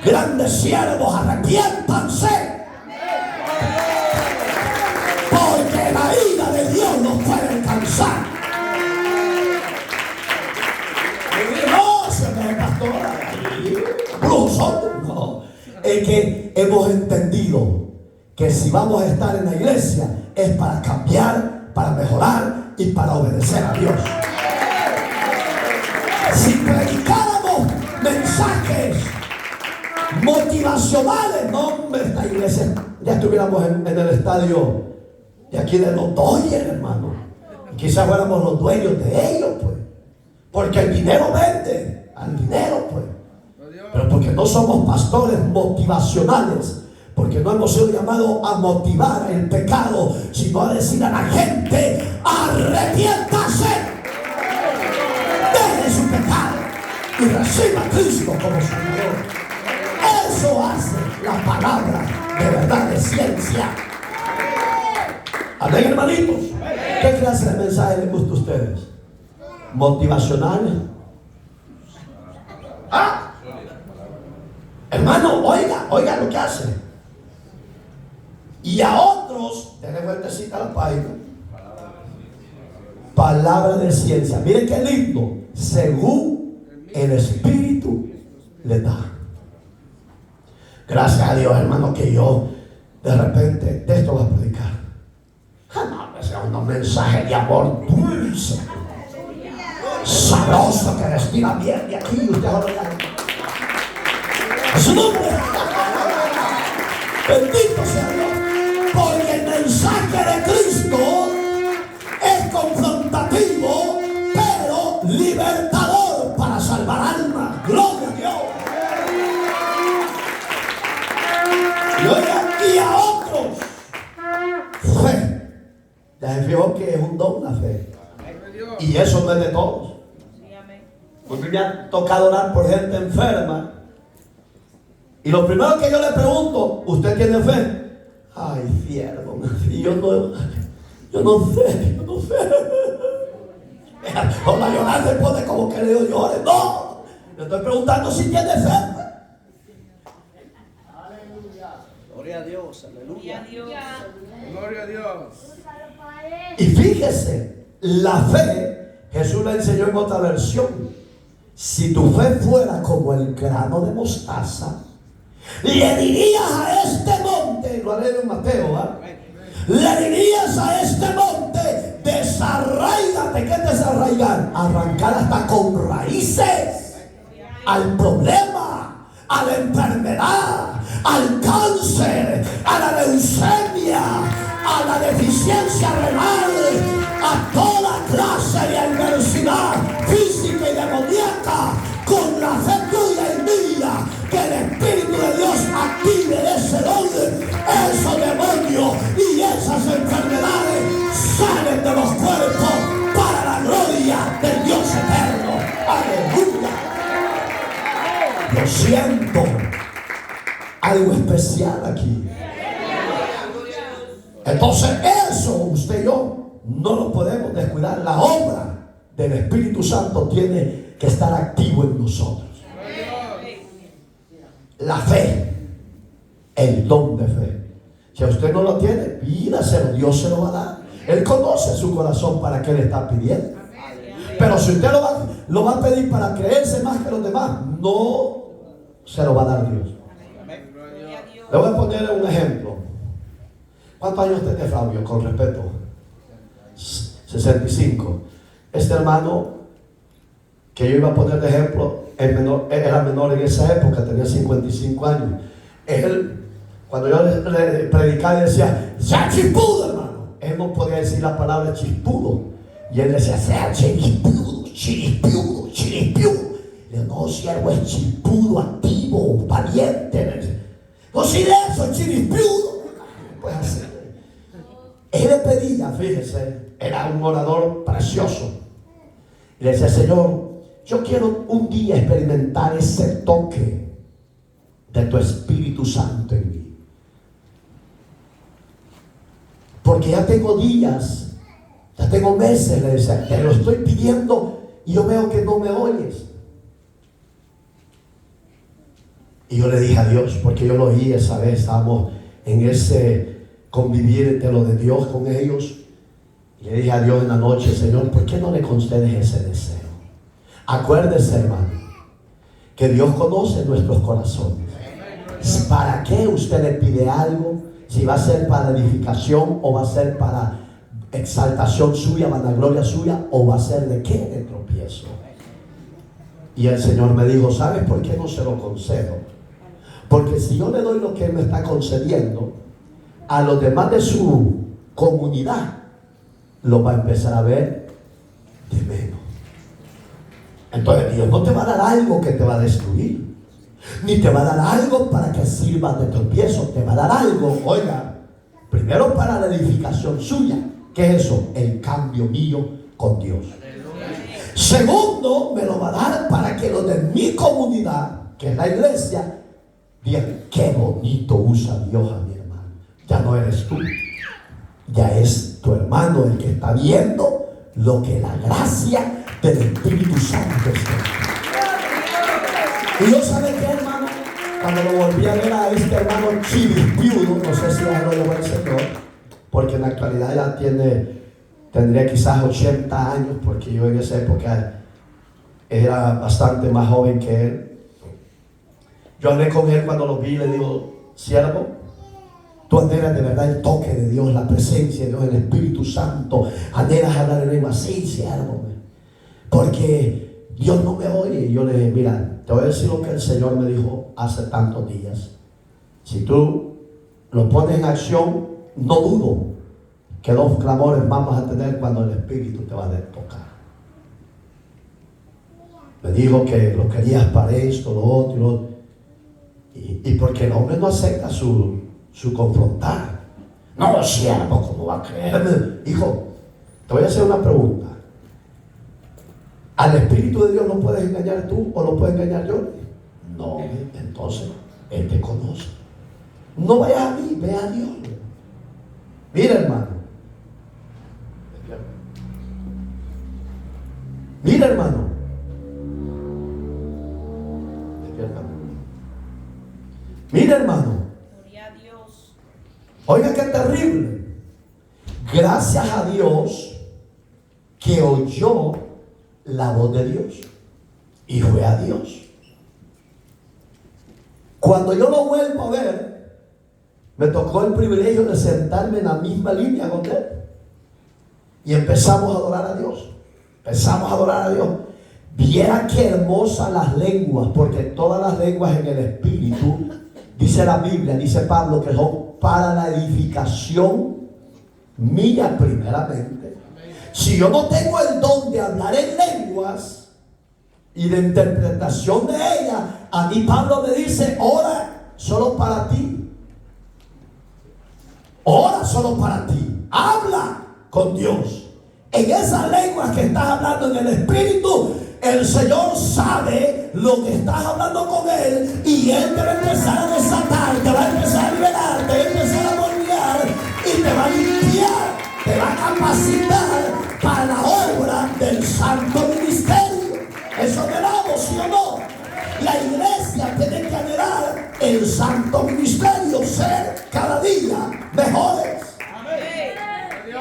Grandes siervos, arrepiéntanse. Porque la ira de Dios nos puede alcanzar. No se me pastora. Brujos son, no. Es que hemos entendido que si vamos a estar en la iglesia es para cambiar, para mejorar y para obedecer a Dios. Si predicáramos mensajes motivacionales, no, hombre, esta iglesia ya estuviéramos en el estadio de aquí de los Dodgers, hermano. Y quizás fuéramos los dueños de ellos, pues. Porque el dinero vende, al dinero, pues. Pero porque no somos pastores motivacionales. Porque no hemos sido llamados a motivar el pecado, sino a decir a la gente: arrepiéntase, deje su pecado y reciba a Cristo como Salvador. Eso hace la palabra de verdad, de ciencia. Amén, hermanitos. ¿Qué clase de mensaje les gusta a ustedes? ¿Motivacional? ¿Ah? Hermano, oiga lo que hace. Y a otros, denle vueltecita a la página. Palabra de ciencia. Miren qué lindo. Según el Espíritu le da. Gracias a Dios, hermano, que yo de repente de esto voy a predicar. No, que sea un mensaje de amor dulce, sabroso, que respira bien de aquí. Usted ahora ya. A su nombre. Bendito sea Dios. Porque el mensaje de Cristo es confrontativo, pero libertador para salvar almas. Gloria a Dios. Y oiga, y a otros, fe. Ya se fijó que es un don la fe. Y eso no es de todos. Porque me ha tocado orar por gente enferma. Y lo primero que yo le pregunto: ¿usted tiene fe? Ay, siervo, y yo no sé. Hola, llorar se pone como que le llore. No, le estoy preguntando si tiene fe. Aleluya. Gloria a Dios. Aleluya. Gloria a Dios. Y fíjese, la fe, Jesús la enseñó en otra versión. Si tu fe fuera como el grano de mostaza, le dirías a este monte, lo haré en Mateo, ¿va? Le dirías a este monte: desarraígate. ¿Qué es desarraigar? Arrancar hasta con raíces al problema, a la enfermedad, al cáncer, a la leucemia, a la deficiencia renal, a toda clase de adversidad física y demoníaca, con la fe tuya y mía, que el Espíritu de Dios active ese don, esos demonios y esas enfermedades salen de los cuerpos para la gloria del Dios eterno. Aleluya. Yo siento algo especial aquí. Entonces eso usted y yo no lo podemos descuidar. La obra del Espíritu Santo tiene que estar activo en nosotros. La fe, el don de fe. Si usted no lo tiene, pídaselo, Dios se lo va a dar. Él conoce su corazón para qué le está pidiendo. Pero si usted lo va a pedir para creerse más que los demás, no se lo va a dar Dios. Le voy a poner un ejemplo. ¿Cuántos años tiene Fabio? Con respeto. 65. Este hermano que yo iba a poner de ejemplo era menor en esa época, tenía 55 años. Él, cuando yo le predicaba, decía, sea chispudo, hermano. Él no podía decir la palabra chispudo. Y él decía, sea chispudo, chispudo, chispudo. Le digo, no, siervo, es chispudo, activo, valiente. No, si de eso, chispudo. Pues así. Él le pedía, fíjese, era un orador precioso. Y le decía, Señor, yo quiero un día experimentar ese toque de tu Espíritu Santo en mí. Porque ya tengo días, ya tengo meses, le decía, te lo estoy pidiendo y yo veo que no me oyes. Y yo le dije a Dios, porque yo lo oí esa vez, estábamos en ese convivir entre lo de Dios con ellos. Y le dije a Dios en la noche, Señor, ¿por qué no le concedes ese deseo? Acuérdese, hermano, que Dios conoce nuestros corazones. ¿Para qué usted le pide algo? Si va a ser para edificación o va a ser para exaltación suya, vanagloria suya, o va a ser de qué de tropiezo. Y el Señor me dijo, ¿sabes por qué no se lo concedo? Porque si yo le doy lo que Él me está concediendo, a los demás de su comunidad lo va a empezar a ver de menos. Entonces Dios no te va a dar algo que te va a destruir, ni te va a dar algo para que sirva de tropiezo. Te va a dar algo, oiga, primero para la edificación suya. ¿Qué es eso? El cambio mío con Dios. Segundo, me lo va a dar para que los de mi comunidad, que es la iglesia, digan, qué bonito usa Dios a mi hermano. Ya no eres tú, ya es tu hermano el que está viendo lo que la gracia del Espíritu Santo está. Y yo, ¿sabe qué, hermano? Cuando lo volví a ver a este hermano chiripiudo, no sé si ya lo llevó el Señor, porque en la actualidad ya tendría quizás 80 años, porque yo en esa época era bastante más joven que él. Yo hablé con él cuando lo vi y le digo, siervo, tú anhelas de verdad el toque de Dios, la presencia de Dios, el Espíritu Santo, anhelas hablar en lengua. Sí, siervo, porque Dios no me oye. Y yo le dije, mira, te voy a decir lo que el Señor me dijo hace tantos días. Si tú lo pones en acción, no dudo que 2 clamores más vas a tener cuando el Espíritu te va a tocar. Me dijo que lo querías para esto, lo otro, lo otro. Y porque el hombre no acepta su confrontar. No, siervo, ¿cómo va a creerme? Hijo, te voy a hacer una pregunta. ¿Al Espíritu de Dios lo puedes engañar tú o lo puedes engañar yo? No, entonces Él te conoce. No vayas a mí, ve a Dios. Mira, hermano. Mira, hermano. Mira, hermano. Gloria a Dios. Oiga, qué terrible. Gracias a Dios que oyó la voz de Dios y fue a Dios. Cuando yo lo vuelvo a ver, me tocó el privilegio de sentarme en la misma línea con él y empezamos a adorar a Dios. Empezamos a adorar a Dios. Viera qué hermosas las lenguas, porque todas las lenguas en el Espíritu dice la Biblia, dice Pablo, que son para la edificación mía primeramente. Si yo no tengo el don de hablar en lenguas y de interpretación de ellas, a mí Pablo me dice, ora solo para ti. Ora solo para ti. Habla con Dios. En esas lenguas que estás hablando en el Espíritu, el Señor sabe lo que estás hablando con Él, y Él te va a empezar a desatar, te va a empezar a liberar, te va a empezar a moldear y te va a limpiar, te va a capacitar para la obra del santo ministerio. Eso anhelamos, ¿sí o no? La iglesia tiene que anhelar el santo ministerio, ser cada día mejores.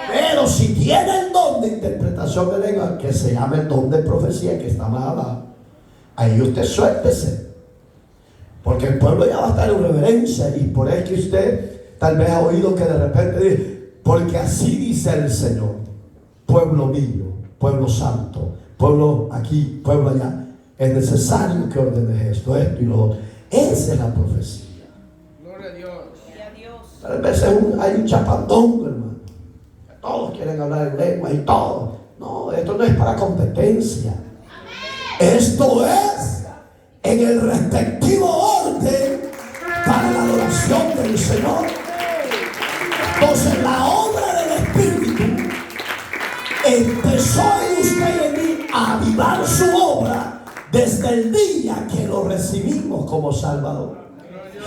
Pero si tiene el don de interpretación de lengua, que se llama el don de profecía, que está más abajo, ahí usted suéltese, porque el pueblo ya va a estar en reverencia. Y por eso que usted tal vez ha oído que de repente dice, porque así dice el Señor, pueblo mío, pueblo santo, pueblo aquí, pueblo allá, es necesario que ordenes esto y lo otro. Esa es la profecía. Gloria a Dios. Gloria a Dios. Tal vez hay un chapandón, hermano. Todos quieren hablar en lengua y todo. No, esto no es para competencia. Esto es en el respectivo orden para la adoración del Señor. Entonces la obra del Espíritu empezó en usted y en mí a avivar su obra desde el día que lo recibimos como Salvador.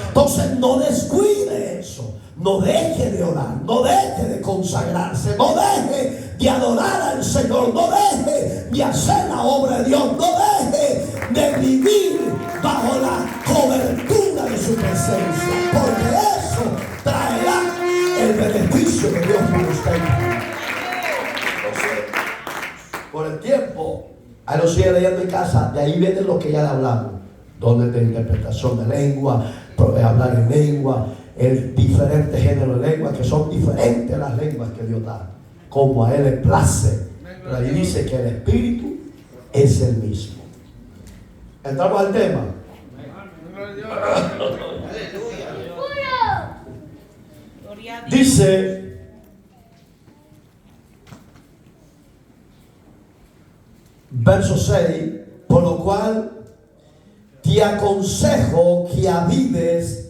Entonces no descuide eso. No deje de orar, no deje de consagrarse, no deje de adorar al Señor, no deje de hacer la obra de Dios, no deje de vivir bajo la cobertura de su presencia, porque eso traerá el beneficio de Dios para usted. Entonces, por el tiempo, ahí lo sigue leyendo en casa, de ahí viene lo que ya le hablamos, dones de interpretación de lengua, hablar en lengua, el diferente género de lenguas que son diferentes a las lenguas que Dios da, como a Él le place. Pero ahí dice que el Espíritu es el mismo. Entramos al tema. Gloria a Dios. Dice, verso 6, por lo cual te aconsejo que avives,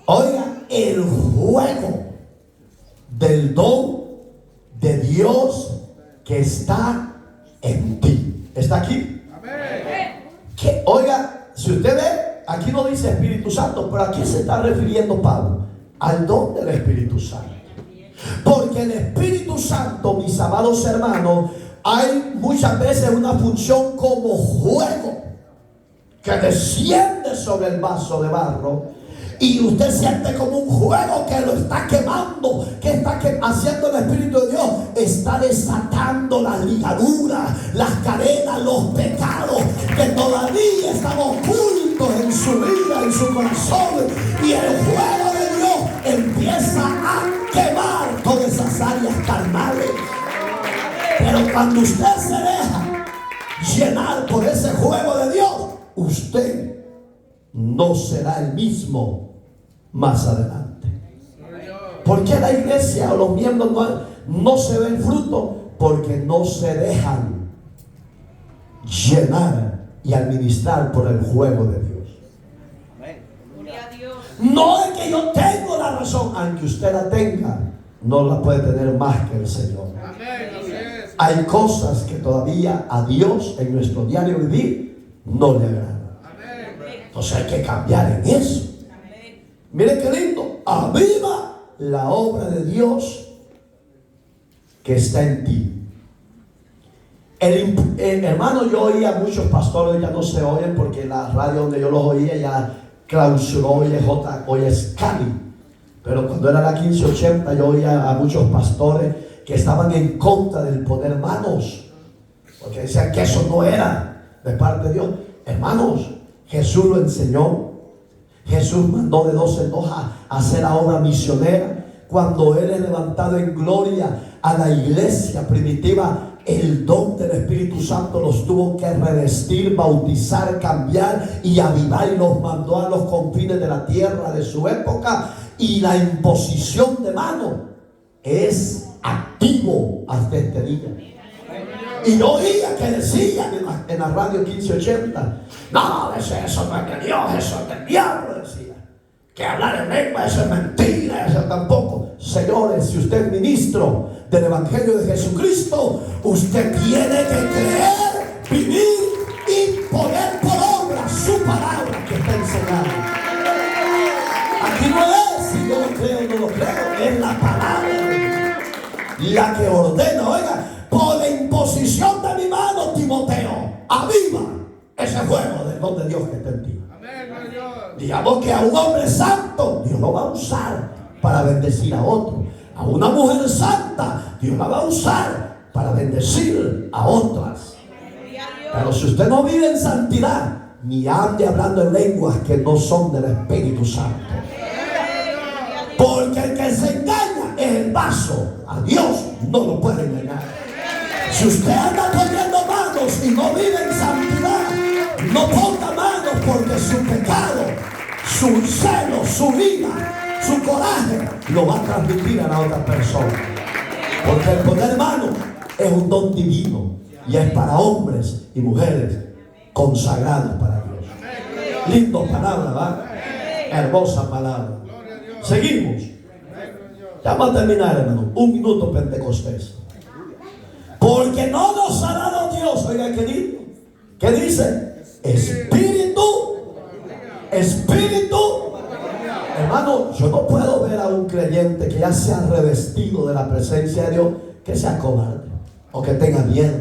oiga, el juego del don de Dios que está en ti. ¿Está aquí? Amén. Que, oiga, si usted ve, aquí no dice Espíritu Santo, pero ¿a qué se está refiriendo Pablo? Al don del Espíritu Santo. Porque el Espíritu Santo, mis amados hermanos, hay muchas veces una función como juego que desciende sobre el vaso de barro, y usted siente como un juego que lo está quemando, que está haciendo el Espíritu de Dios, está desatando las ligaduras, las cadenas, los pecados que todavía están ocultos en su vida, en su corazón, y el juego de Dios empieza a quemar todas esas áreas carnales. Pero cuando usted se deja llenar por ese juego de Dios, usted no será el mismo más adelante. ¿Por qué la iglesia o los miembros no se ven fruto? Porque no se dejan llenar y administrar por el juego de Dios. Gloria a Dios. No es que yo tengo la razón, aunque usted la tenga, no la puede tener más que el Señor. Amén. Así es. Hay cosas que todavía a Dios en nuestro diario vivir no le agradan. Entonces hay que cambiar en eso. Amén. Miren qué lindo. Aviva la obra de Dios que está en ti. Hermano, yo oía a muchos pastores, ya no se oyen porque la radio donde yo los oía ya clausuró, hoy es Cali. Pero cuando era la 1580 yo oía a muchos pastores que estaban en contra del poner manos, porque decían que eso no era de parte de Dios. Hermanos, Jesús lo enseñó. Jesús mandó de 2 en 2 a hacer la obra misionera. Cuando Él es levantado en gloria, a la iglesia primitiva, el don del Espíritu Santo los tuvo que revestir, bautizar, cambiar y avivar, y los mandó a los confines de la tierra de su época. Y la imposición de mano es activo hasta este día. Y yo oía que decían en la radio 1580, no, eso no es de Dios, eso es del diablo, decía. Que hablar en lengua, eso es mentira, eso tampoco. Señores, si usted es ministro del Evangelio de Jesucristo, usted tiene que creer, vivir y poner por obra su palabra que está enseñando. Aquí no es si yo lo creo o no lo creo, es la palabra la que ordena. Oiga, por la imposición de mi mano, Timoteo, aviva ese fuego del don de Dios que está en ti. Digamos que a un hombre santo Dios lo va a usar para bendecir a otro. A una mujer santa Dios la va a usar para bendecir a otras. Pero si usted no vive en santidad, ni ande hablando en lenguas que no son del Espíritu Santo. Porque el que se engaña es el vaso. A Dios no lo puede engañar. Si usted anda poniendo manos y no vive en santidad, no ponga manos, porque su pecado, su celo, su vida, su coraje lo va a transmitir a la otra persona. Porque el poner manos es un don divino y es para hombres y mujeres consagrados para Dios. Lindo palabra, ¿va? Hermosa palabra. Seguimos. Ya vamos a terminar, hermano. Un minuto Pentecostés. Porque no nos ha dado Dios, oiga, querido, ¿qué dice? Espíritu. Hermano, yo no puedo ver a un creyente que ya se ha revestido de la presencia de Dios que sea cobarde o que tenga miedo,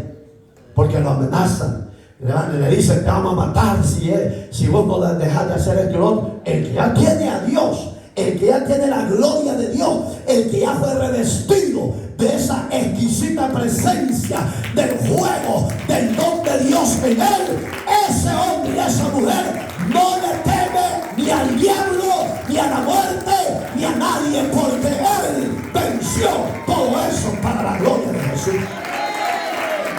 porque lo amenazan. Le dicen, te vamos a matar si vos no dejas de hacer esto y lo otro. El que ya tiene a Dios, el que ya tiene la gloria de Dios, el que ya fue revestido de esa exquisita presencia, del fuego, del don de Dios en él, ese hombre y esa mujer no le teme ni al diablo, ni a la muerte, ni a nadie, porque él venció todo eso para la gloria de Jesús.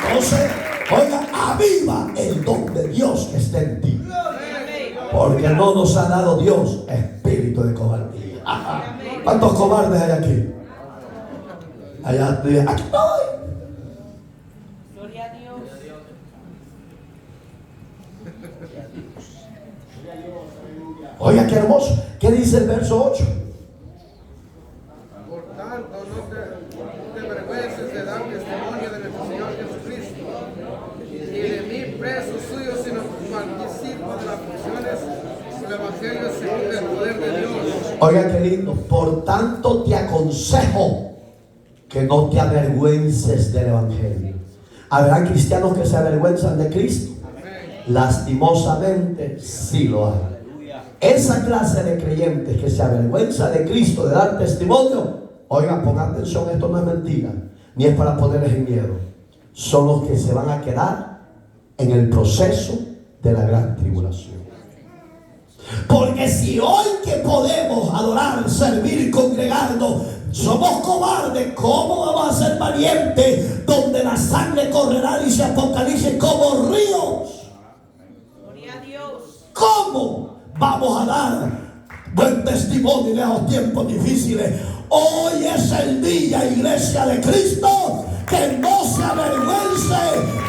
Entonces, oiga, aviva el don de Dios que está en ti, porque no nos ha dado Dios espíritu de cobardía. ¿Cuántos cobardes hay aquí? Allá, aquí estoy. Gloria a Dios. Oiga, qué hermoso. ¿Qué dice el verso 8? Por tanto, no te avergüences de dar testimonio de nuestro Señor Jesucristo, y de mí preso suyo, sino participo de las funciones del Evangelio según el poder de Dios. Oiga, qué lindo. Por tanto, te aconsejo que no te avergüences del Evangelio. ¿Habrá cristianos que se avergüenzan de Cristo? Lastimosamente, sí lo hay. Esa clase de creyentes que se avergüenza de Cristo, de dar testimonio, oigan, pongan atención, esto no es mentira, ni es para ponerles en miedo. Son los que se van a quedar en el proceso de la gran tribulación. Porque si hoy que podemos adorar, servir, congregarnos, somos cobardes, ¿cómo vamos a ser valientes? Donde la sangre correrá, dice Apocalipsis, como ríos. Gloria a Dios. ¿Cómo vamos a dar buen testimonio en esos tiempos difíciles? Hoy es el día, iglesia de Cristo, que no se avergüence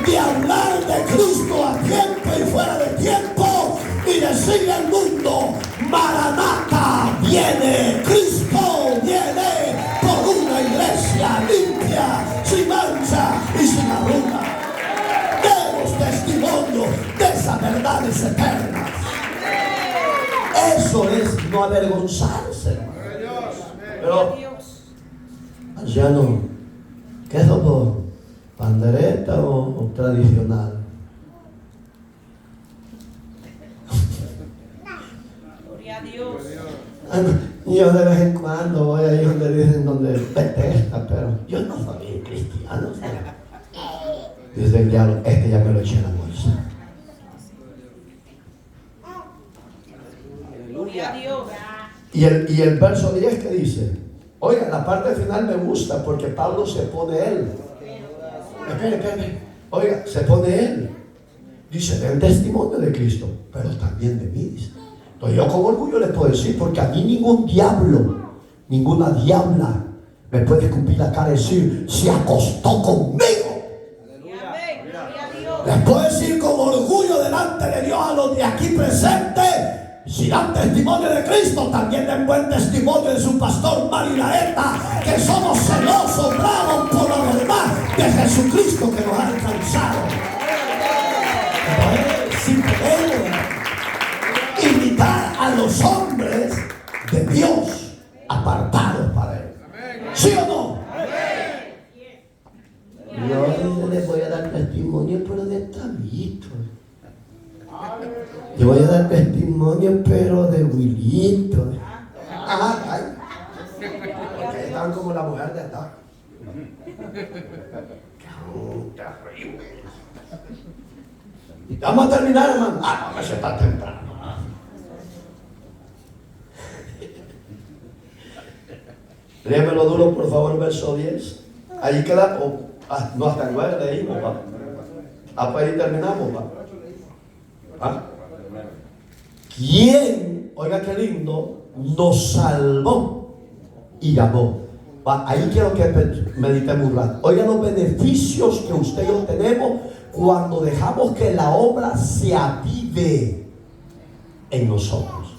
de hablar de Cristo a tiempo y fuera de tiempo, y decirle al mundo, Maranata, viene, Cristo viene por una iglesia limpia, sin mancha y sin arruga. Demos testimonio de esas verdades eternas. Eso es no avergonzarse, hermano. Pero, anciano, ¿qué es eso? ¿Pandereta o tradicional? Gloria a Dios. Yo de vez en cuando voy ahí donde dicen donde detesta, pero yo no soy cristiano. Dice el diablo, este ya me lo eché en la bolsa. Gloria a Dios. Y el verso 10 que dice, Oiga, la parte final me gusta porque Pablo se pone él. Espere. Oiga, se pone él. Dice, den testimonio de Cristo, pero también de mí. Dice. Entonces yo con orgullo les puedo decir, porque a mí ningún diablo, ninguna diabla me puede escupir la cara y decir, se acostó conmigo. Les puedo decir con orgullo delante de Dios a los de aquí presentes, si dan testimonio de Cristo, también den buen testimonio de su pastor Mario Laeta, que somos celosos, bravos por la verdad de Jesucristo que nos ha alcanzado. Si podemos imitar a los hombres de Dios apartados para Él. ¿Sí o no? Yo les voy a dar testimonio, pero de Tabito. Yo voy a dar testimonio, pero de Wilito. Porque están como la mujer de acá. Terrible. Y vamos a terminar, hermano. No, eso está temprano. Léemelo duro, por favor, verso 10. Ahí queda, no, hasta el 9 leímos, ¿va? Pues ahí terminamos, ¿va? ¿Quién, oiga qué lindo, nos salvó y llamó? ¿Va? Ahí quiero que meditemos un rato. Oiga los beneficios que usted y yo tenemos cuando dejamos que la obra se avive en nosotros.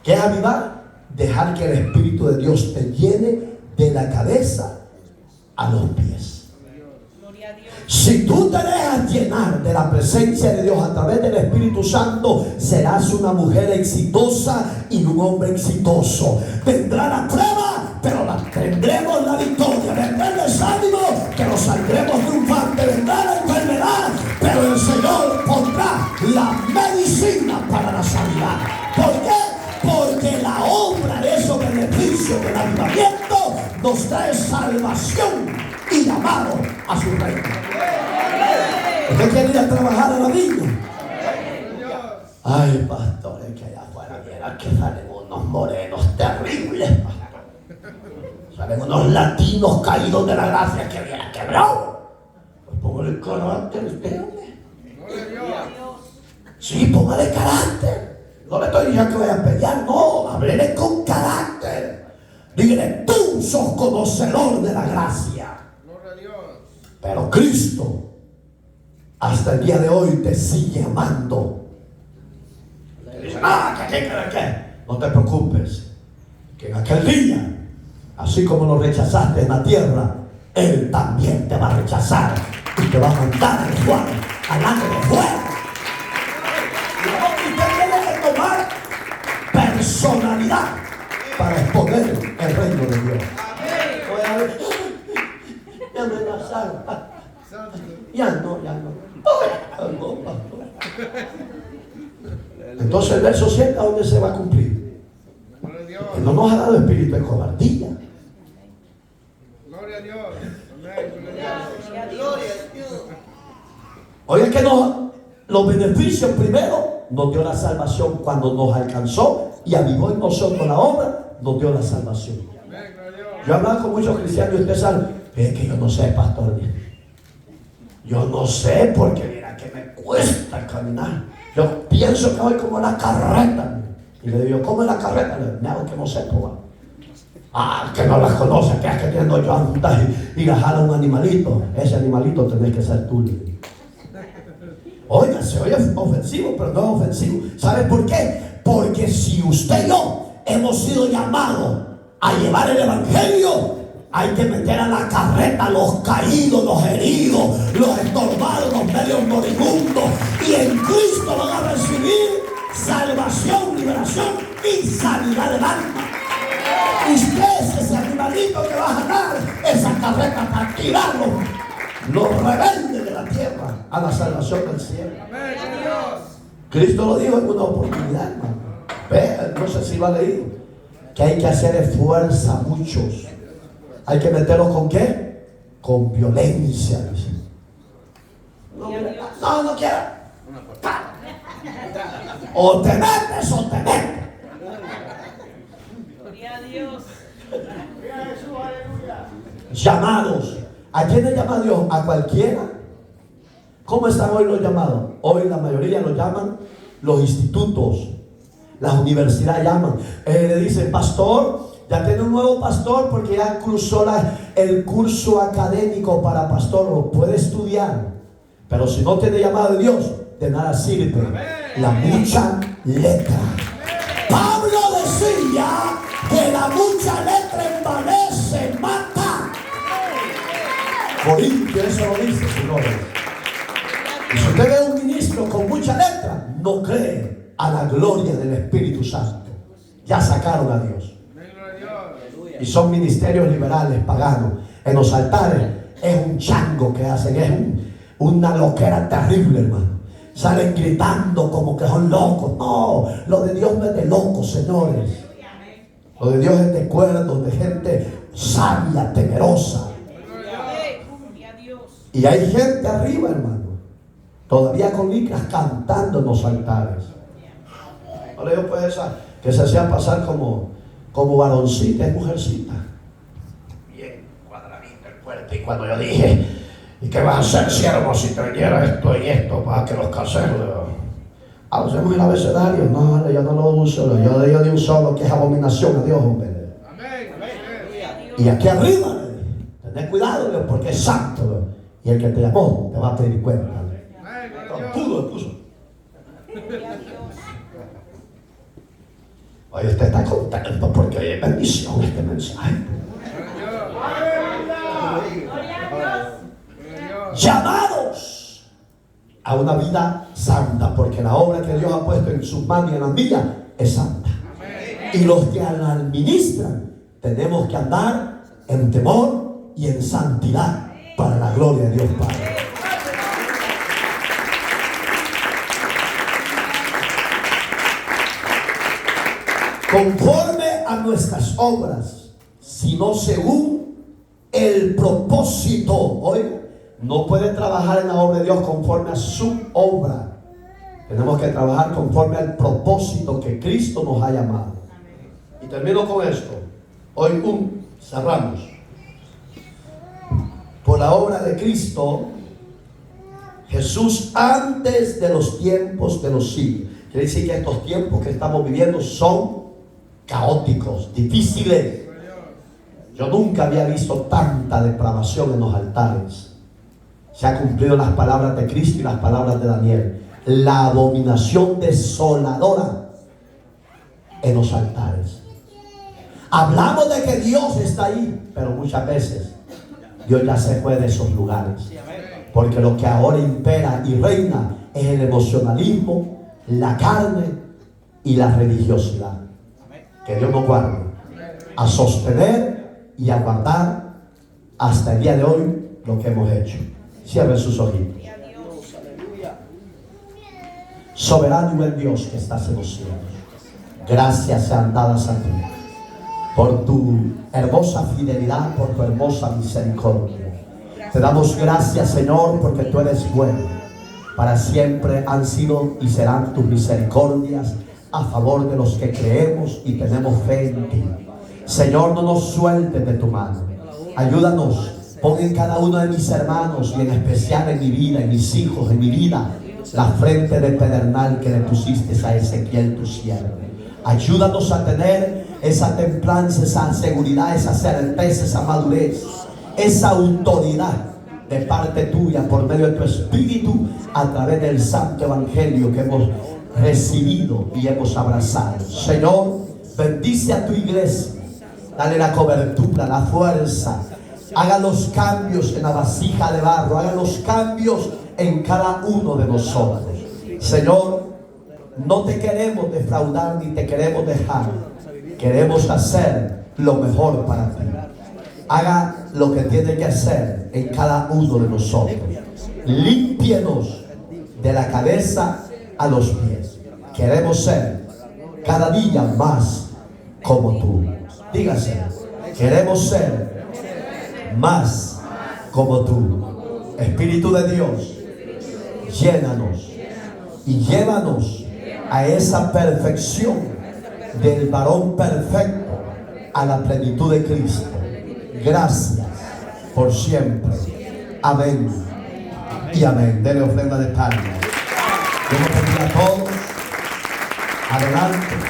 ¿Qué es avivar? Dejar que el Espíritu de Dios te llene de la cabeza a los pies. Gloria a Dios. Si tú te dejas llenar de la presencia de Dios a través del Espíritu Santo, serás una mujer exitosa y un hombre exitoso. Vendrá la prueba, pero tendremos la victoria. Vendrá el desánimo, pero saldremos triunfantes. Vendrá la enfermedad, pero el Señor pondrá la medicina para la sanidad. ¿Por qué? Porque la obra de esos beneficios del avivamiento nos trae salvación y llamado a su reino. ¿Usted quiere ir a trabajar a la viña? Ay, pastores, que allá afuera vieran que salen unos morenos terribles, pastor. Salen unos latinos caídos de la gracia que vieran quebrado. Pues póngale el carácter usted, hombre. Sí, póngale carácter. No le estoy diciendo que vaya a pelear, no, háblele con carácter. Dígale, tú sos conocedor de la gracia. Pero Cristo, hasta el día de hoy, te sigue amando. Te dice, ¿qué? No te preocupes, que en aquel día, así como lo rechazaste en la tierra, Él también te va a rechazar y te va a mandar al fuego, al lago de fuego. Tomar personalidad para exponer el reino de Dios. Ya me la salva. Ya no. Entonces el verso 7, ¿a dónde se va a cumplir? Que no nos ha dado espíritu de cobardía. Gloria a Dios. Oiga que los beneficios primero nos dio la salvación cuando nos alcanzó y avivó en nosotros la obra, nos dio la salvación. Yo he hablado con muchos cristianos y ustedes saben, es que yo no sé, pastor. Yo no sé porque mira que me cuesta caminar. Yo pienso que voy como la carreta. Y le digo, ¿cómo es la carreta? Le digo, nada, que no sé, pues. Que no las conoce, que es que tiene 8 andas y la jala un animalito. Ese animalito tenés que ser tú. Oiga, se oye ofensivo, pero no es ofensivo. ¿Sabes por qué? Porque si usted y yo hemos sido llamados a llevar el evangelio, hay que meter a la carreta los caídos, los heridos, los estorbados, los medios moribundos, y en Cristo van a recibir salvación, liberación y sanidad del alma. Usted es ese animalito que va a jalar esa carreta para tirarlo, los rebeldes de la tierra, a la salvación del cielo. Cristo lo dijo en una oportunidad, hermano. No sé si lo ha leído, que hay que hacer esfuerzo a muchos. Hay que meterlos ¿con qué? Con violencia, dice. No quiero. O te metes o te metes. Gloria a Dios. Llamados. ¿A quién llama Dios? ¿A cualquiera? ¿Cómo están hoy los llamados? Hoy la mayoría los llaman los institutos, las universidades llaman. Le dicen, pastor, ya tiene un nuevo pastor porque ya cruzó el curso académico para pastor, lo puede estudiar. Pero si no tiene llamado de Dios, de nada sirve la mucha letra. Pablo decía que la mucha letra envanece, mata. Corintios eso lo dice, señores. Y si usted ve un ministro con mucha letra, no cree a la gloria del Espíritu Santo. Ya sacaron a Dios. Y son ministerios liberales, paganos. En los altares es un chango que hacen, es una loquera terrible, hermano. Salen gritando como que son locos. No, lo de Dios no es de locos, señores. Lo de Dios es de cuerdos, de gente sabia, temerosa. Y hay gente arriba, hermano, todavía con licras cantando en los altares. No le digo pues esa que se hacía pasar como varoncita, es mujercita. Bien cuadradita el cuerpo. Y cuando yo dije, ¿y qué vas a hacer, siervo, si te viniera esto y esto para que los caseros? Usemos el abecedario. No, yo no lo uso. Yo de un solo que es abominación a Dios, hombre. Y aquí arriba, tened cuidado, porque es santo. Y el que te llamó te va a pedir cuenta. Todo lo puso. Hoy usted está contento porque hoy es bendición este mensaje. Llamados a una vida santa, porque la obra que Dios ha puesto en sus manos y en las mías es santa. Y los que la administran tenemos que andar en temor y en santidad para la gloria de Dios Padre. Conforme a nuestras obras, sino según el propósito. Oiga, no puede trabajar en la obra de Dios conforme a su obra. Tenemos que trabajar conforme al propósito que Cristo nos ha llamado. Y termino con esto. Hoy cerramos. Por la obra de Cristo, Jesús antes de los tiempos de los siglos. Quiere decir que estos tiempos que estamos viviendo son caóticos, difíciles. Yo nunca había visto tanta depravación en los altares. Se han cumplido las palabras de Cristo y las palabras de Daniel. La abominación desoladora en los altares. Hablamos de que Dios está ahí, pero muchas veces Dios ya se fue de esos lugares. Porque lo que ahora impera y reina es el emocionalismo, la carne y la religiosidad. Que Dios nos guarde a sostener y a guardar hasta el día de hoy lo que hemos hecho. Cierren sus ojitos. Soberano y buen Dios que estás en los cielos, gracias sean dadas a ti por tu hermosa fidelidad, por tu hermosa misericordia. Te damos gracias, Señor, porque tú eres bueno. Para siempre han sido y serán tus misericordias a favor de los que creemos y tenemos fe en ti. Señor, no nos sueltes de tu mano. Ayúdanos. Pon en cada uno de mis hermanos y en especial en mi vida, en mis hijos, en mi vida, la frente de pedernal que le pusiste a Ezequiel tu siervo. Ayúdanos a tener esa templanza, esa seguridad, esa certeza, esa madurez, esa autoridad de parte tuya por medio de tu Espíritu a través del Santo Evangelio que hemos recibido y hemos abrazado. Señor, bendice a tu iglesia, dale la cobertura, la fuerza. Haga los cambios en la vasija de barro, haga los cambios en cada uno de nosotros. Señor, no te queremos defraudar ni te queremos dejar. Queremos hacer lo mejor para ti. Haga lo que tiene que hacer en cada uno de nosotros. Límpienos de la cabeza a los pies. Queremos ser cada día más como tú. Dígase, queremos ser más como tú. Espíritu de Dios, llénanos y llévanos a esa perfección del varón perfecto, a la plenitud de Cristo. Gracias por siempre. Amén y amén. Denle ofrenda de palmas. Yo me pedí a todos. Adelante.